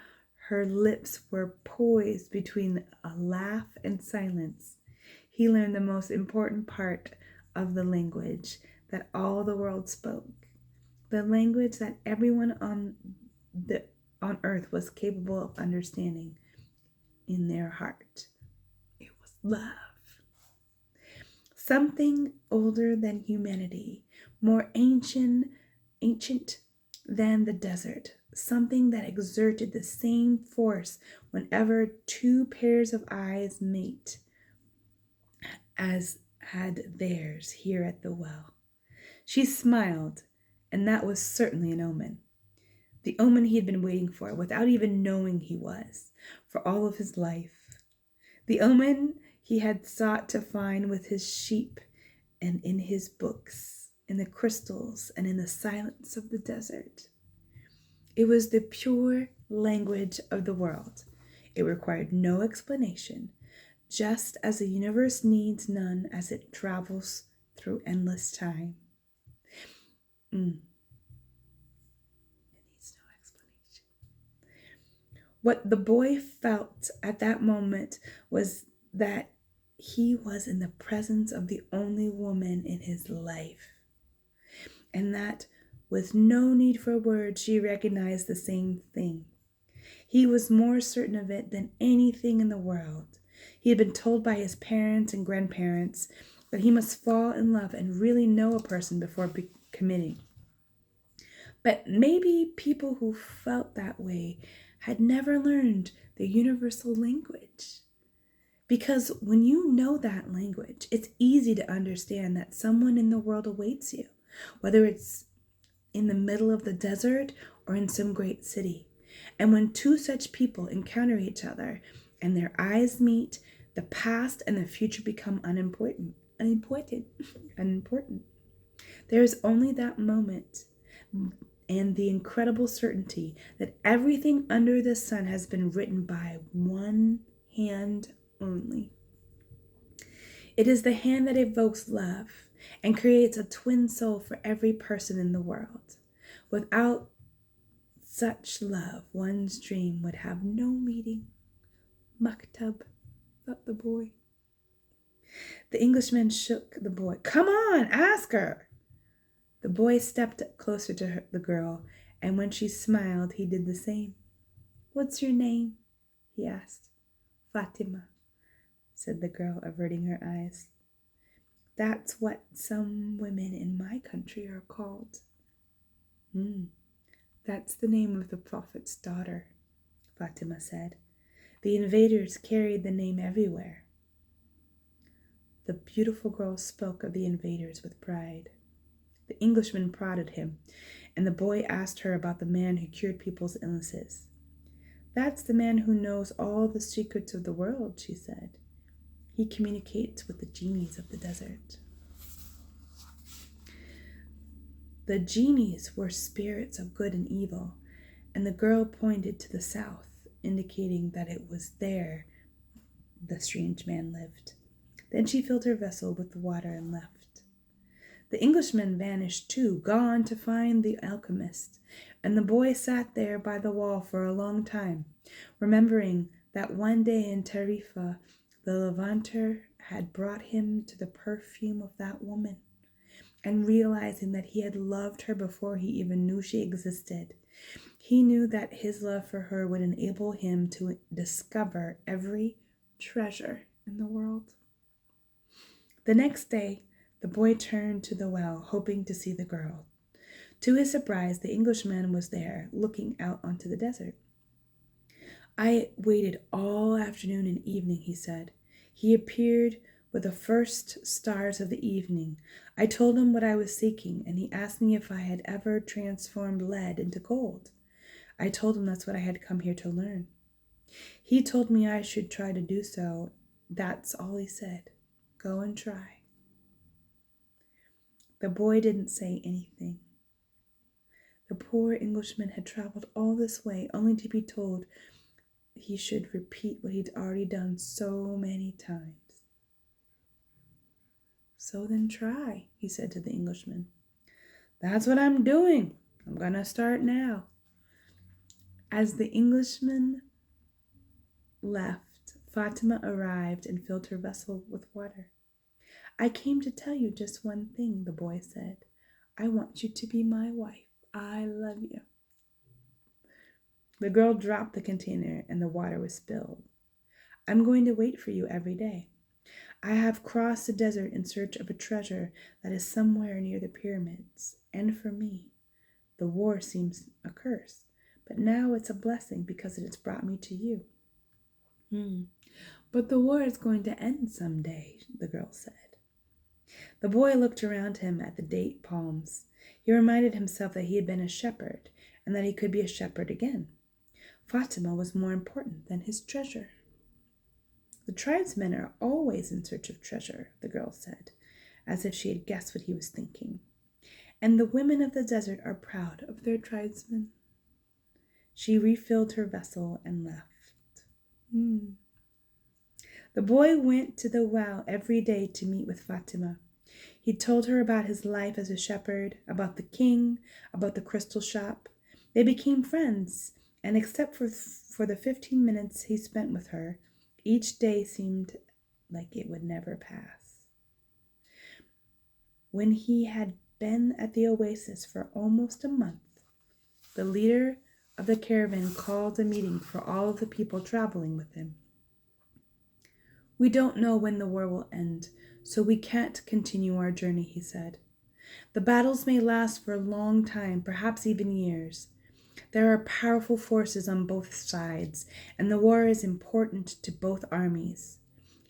her lips were poised between a laugh and silence, he learned the most important part of the language that all the world spoke, the language that everyone on earth was capable of understanding in their heart. It was love. Something older than humanity, more ancient than the desert, something that exerted the same force whenever two pairs of eyes meet as had theirs here at the well. She smiled, and that was certainly an omen. The omen he had been waiting for, without even knowing he was, for all of his life. The omen he had sought to find with his sheep and in his books, in the crystals and in the silence of the desert. It was the pure language of the world. It required no explanation, just as the universe needs none as it travels through endless time. It needs no explanation. What the boy felt at that moment was that he was in the presence of the only woman in his life, and that with no need for words, she recognized the same thing. He was more certain of it than anything in the world. He had been told by his parents and grandparents that he must fall in love and really know a person before committing. But maybe people who felt that way had never learned the universal language. Because when you know that language, it's easy to understand that someone in the world awaits you, whether it's in the middle of the desert or in some great city. And when two such people encounter each other and their eyes meet, the past and the future become unimportant. There is only that moment and the incredible certainty that everything under the sun has been written by one hand only. It is the hand that evokes love and creates a twin soul for every person in the world. Without such love, one's dream would have no meaning. Maktab, thought the boy. The Englishman shook the boy. "Come on, ask her." The boy stepped closer to the girl, and when she smiled, he did the same. "What's your name?" he asked. "Fatima," said the girl, averting her eyes. "That's what some women in my country are called." "That's the name of the Prophet's daughter," Fatima said. "The invaders carried the name everywhere." The beautiful girl spoke of the invaders with pride. The Englishman prodded him. and the boy asked her about the man who cured people's illnesses. "That's the man who knows all the secrets of the world," she said. "He communicates with the genies of the desert." The genies were spirits of good and evil, and the girl pointed to the south, indicating that it was there the strange man lived. Then she filled her vessel with water and left. The Englishman vanished too, gone to find the alchemist, and the boy sat there by the wall for a long time, remembering that one day in Tarifa the Levanter had brought him to the perfume of that woman, and realizing that he had loved her before he even knew she existed. He knew that his love for her would enable him to discover every treasure in the world. The next day, the boy turned to the well, hoping to see the girl. To his surprise, the Englishman was there, looking out onto the desert. "I waited all afternoon and evening," he said. "He appeared with the first stars of the evening. I told him what I was seeking, and he asked me if I had ever transformed lead into gold. I told him that's what I had come here to learn. He told me I should try to do so. That's all he said. Go and try." The boy didn't say anything. The poor Englishman had traveled all this way only to be told he should repeat what he'd already done so many times. "So then try," he said to the Englishman. "That's what I'm doing. I'm going to start now." As the Englishman left, Fatima arrived and filled her vessel with water. "I came to tell you just one thing," the boy said. "I want you to be my wife. I love you." The girl dropped the container and the water was spilled. "I'm going to wait for you every day. I have crossed the desert in search of a treasure that is somewhere near the pyramids. And for me, the war seems a curse, but now it's a blessing because it has brought me to you." "But the war is going to end someday," the girl said. The boy looked around him at the date palms. He reminded himself that he had been a shepherd and that he could be a shepherd again. Fatima was more important than his treasure. "The tribesmen are always in search of treasure," the girl said, as if she had guessed what he was thinking. "And the women of the desert are proud of their tribesmen." She refilled her vessel and left. The boy went to the well every day to meet with Fatima. He told her about his life as a shepherd, about the king, about the crystal shop. They became friends, and except for the 15 minutes he spent with her, each day seemed like it would never pass. When he had been at the oasis for almost a month, the leader of the caravan called a meeting for all of the people traveling with him. "We don't know when the war will end, so we can't continue our journey," he said. "The battles may last for a long time, perhaps even years. There are powerful forces on both sides, and the war is important to both armies.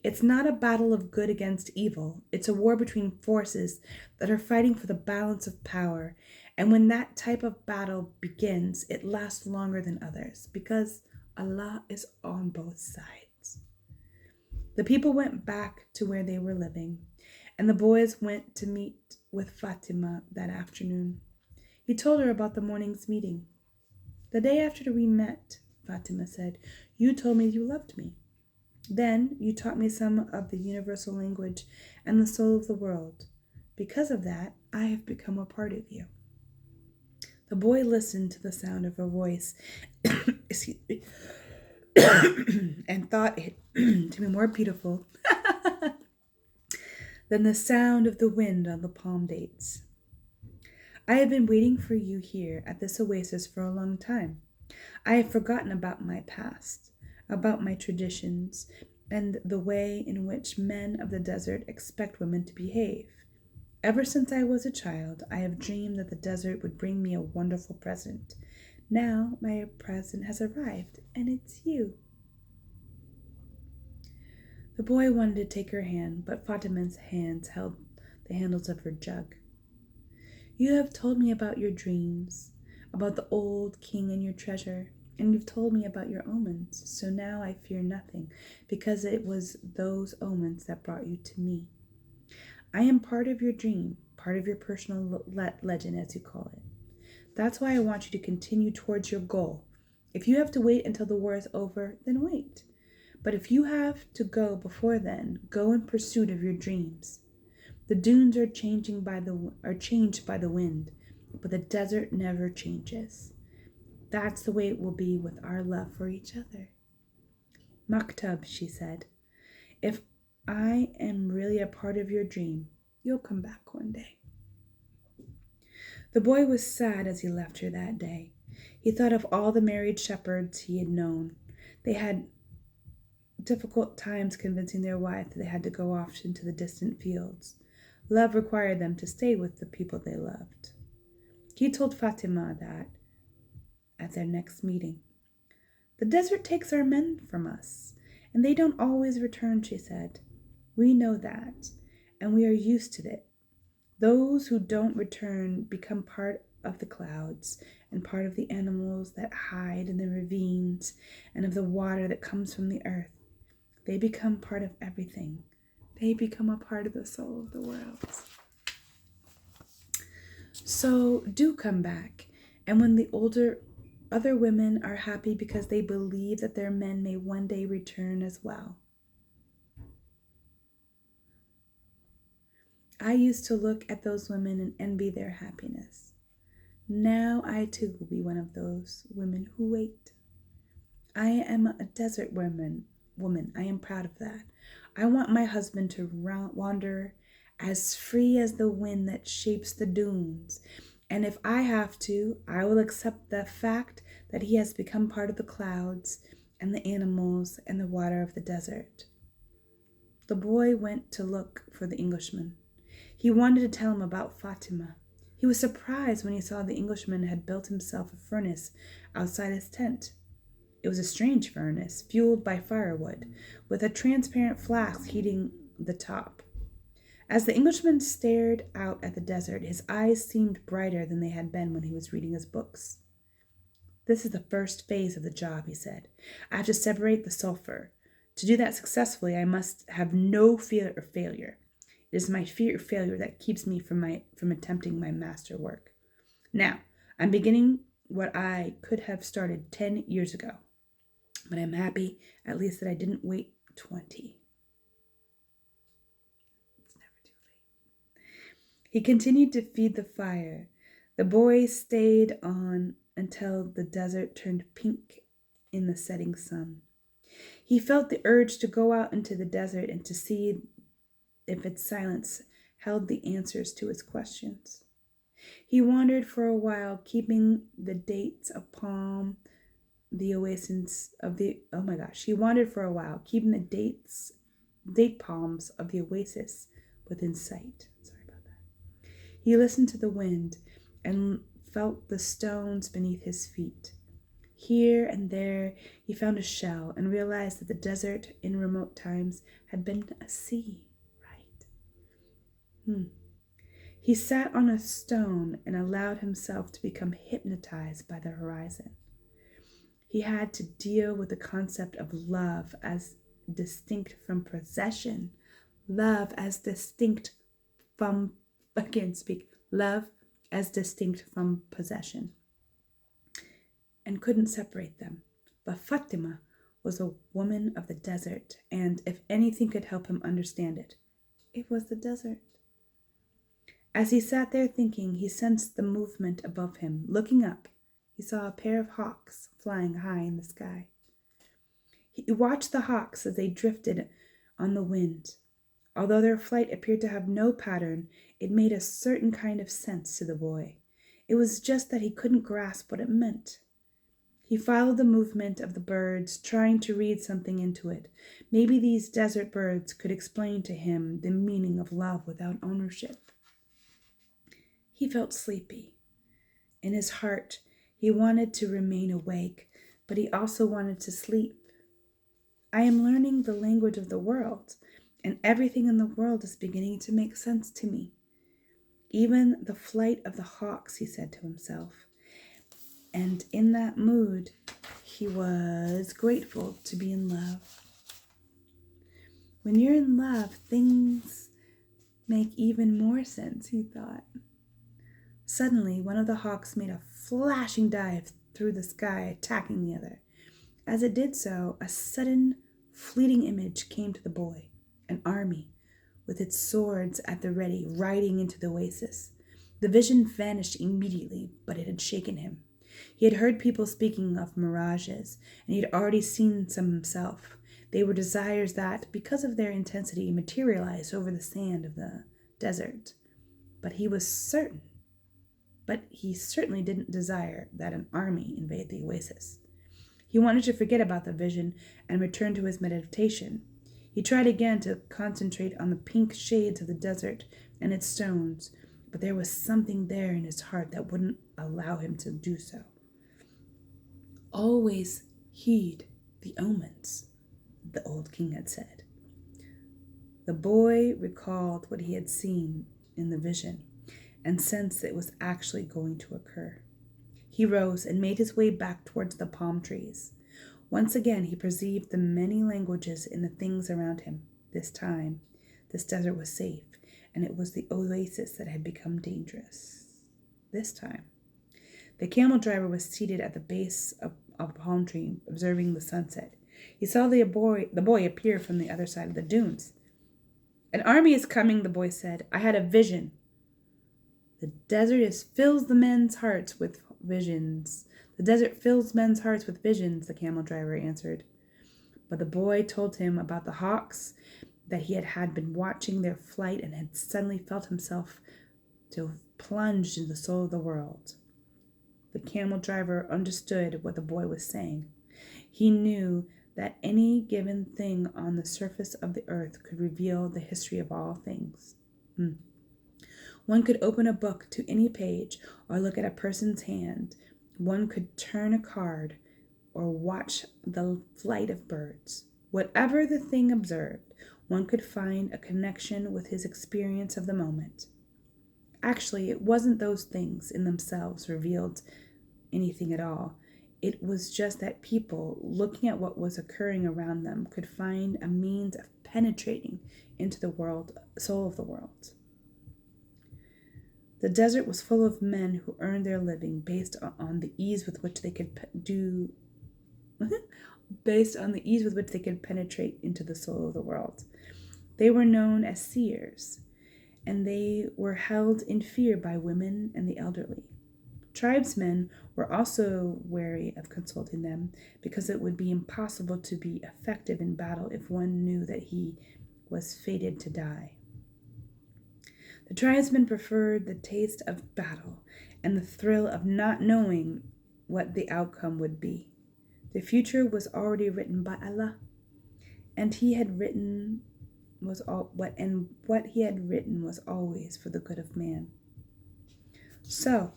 It's not a battle of good against evil. It's a war between forces that are fighting for the balance of power. And when that type of battle begins, it lasts longer than others because Allah is on both sides." The people went back to where they were living, and the boys went to meet with Fatima that afternoon. He told her about the morning's meeting. "The day after we met," Fatima said, "you told me you loved me. Then you taught me some of the universal language and the soul of the world. Because of that, I have become a part of you." The boy listened to the sound of her voice excuse me, and thought it to be more beautiful than the sound of the wind on the palm dates. "I have been waiting for you here at this oasis for a long time. I have forgotten about my past, about my traditions, and the way in which men of the desert expect women to behave. Ever since I was a child, I have dreamed that the desert would bring me a wonderful present. Now my present has arrived, and it's you." The boy wanted to take her hand, but Fatima's hands held the handles of her jug. You have told me about your dreams, about the old king and your treasure, and you've told me about your omens. So now I fear nothing, because it was those omens that brought you to me. I am part of your dream, part of your personal legend, as you call it. That's why I want you to continue towards your goal. If you have to wait until the war is over, then wait. But if you have to go before then, go in pursuit of your dreams. The dunes are changed by the wind, but the desert never changes. That's the way it will be with our love for each other. Maktab, she said, if I am really a part of your dream, you'll come back one day. The boy was sad as he left her that day. He thought of all the married shepherds he had known. They had difficult times convincing their wife that they had to go off into the distant fields. Love required them to stay with the people they loved. He told Fatima that at their next meeting. The desert takes our men from us, and they don't always return, she said. We know that, and we are used to it. Those who don't return become part of the clouds and part of the animals that hide in the ravines and of the water that comes from the earth. They become part of everything. They become a part of the soul of the world. So do come back. And when the other women are happy because they believe that their men may one day return as well. I used to look at those women and envy their happiness. Now I too will be one of those women who wait. I am a desert woman. I am proud of that. I want my husband to wander as free as the wind that shapes the dunes. And if I have to, I will accept the fact that he has become part of the clouds and the animals and the water of the desert. The boy went to look for the Englishman. He wanted to tell him about Fatima. He was surprised when he saw the Englishman had built himself a furnace outside his tent. It was a strange furnace, fueled by firewood, with a transparent flask heating the top. As the Englishman stared out at the desert, his eyes seemed brighter than they had been when he was reading his books. This is the first phase of the job, he said. I have to separate the sulfur. To do that successfully, I must have no fear of failure. It is my fear of failure that keeps me from attempting my masterwork. Now, I'm beginning what I could have started 10 years ago, but I'm happy at least that I didn't wait 20. It's never too late. He continued to feed the fire. The boy stayed on until the desert turned pink in the setting sun. He felt the urge to go out into the desert and to see if its silence held the answers to his questions. He wandered for a while, keeping the dates of palm, the oasis of the He wandered for a while, keeping the date palms of the oasis within sight. Sorry about that. He listened to the wind and felt the stones beneath his feet. Here and there he found a shell and realized that the desert in remote times had been a sea. He sat on a stone and allowed himself to become hypnotized by the horizon. He had to deal with the concept of love as distinct from possession. Love as distinct from possession. And couldn't separate them. But Fatima was a woman of the desert, and if anything could help him understand it, it was the desert. As he sat there thinking, he sensed the movement above him. Looking up, he saw a pair of hawks flying high in the sky. He watched the hawks as they drifted on the wind. Although their flight appeared to have no pattern, it made a certain kind of sense to the boy. It was just that he couldn't grasp what it meant. He followed the movement of the birds, trying to read something into it. Maybe these desert birds could explain to him the meaning of love without ownership. He felt sleepy. In his heart, he wanted to remain awake, but he also wanted to sleep. I am learning the language of the world, and everything in the world is beginning to make sense to me. Even the flight of the hawks, he said to himself. And in that mood, he was grateful to be in love. When you're in love, things make even more sense, he thought. Suddenly, one of the hawks made a flashing dive through the sky, attacking the other. As it did so, a sudden, fleeting image came to the boy, an army, with its swords at the ready, riding into the oasis. The vision vanished immediately, but it had shaken him. He had heard people speaking of mirages, and he had already seen some himself. They were desires that, because of their intensity, materialized over the sand of the desert. But he certainly didn't desire that an army invade the oasis. He wanted to forget about the vision and return to his meditation. He tried again to concentrate on the pink shades of the desert and its stones, but there was something there in his heart that wouldn't allow him to do so. Always heed the omens, the old king had said. The boy recalled what he had seen in the vision and sensed it was actually going to occur. He rose and made his way back towards the palm trees. Once again, he perceived the many languages in the things around him. This time, this desert was safe, and it was the oasis that had become dangerous. This time, the camel driver was seated at the base of a palm tree, observing the sunset. He saw the boy appear from the other side of the dunes. An army is coming, the boy said. I had a vision. The desert fills the men's hearts with visions. The desert fills men's hearts with visions, the camel driver answered. But the boy told him about the hawks, that he had been watching their flight and had suddenly felt himself to have plunged into the soul of the world. The camel driver understood what the boy was saying. He knew that any given thing on the surface of the earth could reveal the history of all things. One could open a book to any page or look at a person's hand. One could turn a card or watch the flight of birds. Whatever the thing observed, one could find a connection with his experience of the moment. Actually, it wasn't those things in themselves revealed anything at all. It was just that people, looking at what was occurring around them, could find a means of penetrating into the soul of the world. The desert was full of men who earned their living based on the ease with which they could penetrate into the soul of the world. They were known as seers, and they were held in fear by women and the elderly. Tribesmen were also wary of consulting them because it would be impossible to be effective in battle if one knew that he was fated to die. The tribesmen preferred the taste of battle and the thrill of not knowing what the outcome would be. The future was already written by Allah, and what he had written was always for the good of man. So,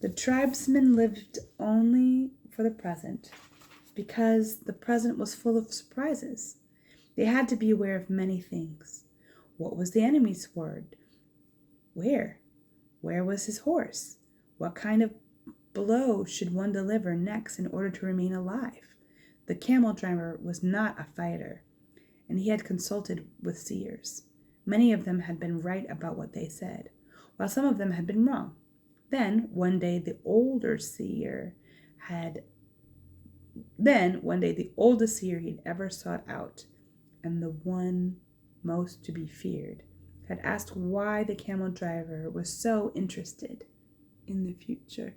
the tribesmen lived only for the present, because the present was full of surprises. They had to be aware of many things. What was the enemy's word? Where? Where was his horse? What kind of blow should one deliver next in order to remain alive? The camel driver was not a fighter, and he had consulted with seers. Many of them had been right about what they said, while some of them had been wrong. Then, one day, the oldest seer he had ever sought out, and the one most to be feared, had asked why the camel driver was so interested in the future.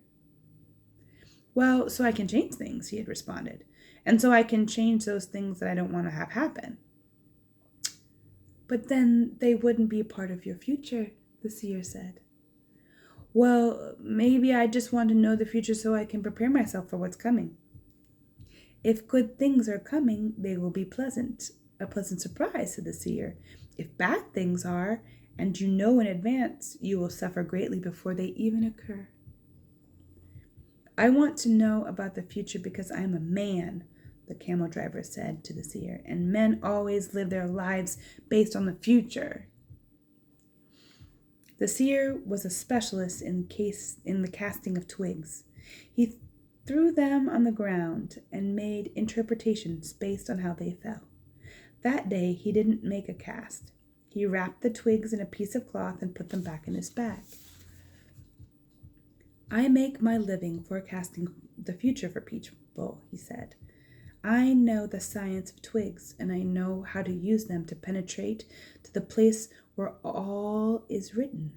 Well, so I can change things, he had responded, and so I can change those things that I don't want to have happen. But then they wouldn't be a part of your future, the seer said. Well, maybe I just want to know the future so I can prepare myself for what's coming. If good things are coming, they will be pleasant. A pleasant surprise, said the seer. If bad things are, and you know in advance, you will suffer greatly before they even occur. I want to know about the future because I am a man, the camel driver said to the seer, and men always live their lives based on the future. The seer was a specialist in the casting of twigs. He threw them on the ground and made interpretations based on how they fell. That day he didn't make a cast. He wrapped the twigs in a piece of cloth and put them back in his bag. I make my living forecasting the future for people, he said. I know the science of twigs, and I know how to use them to penetrate to the place where all is written.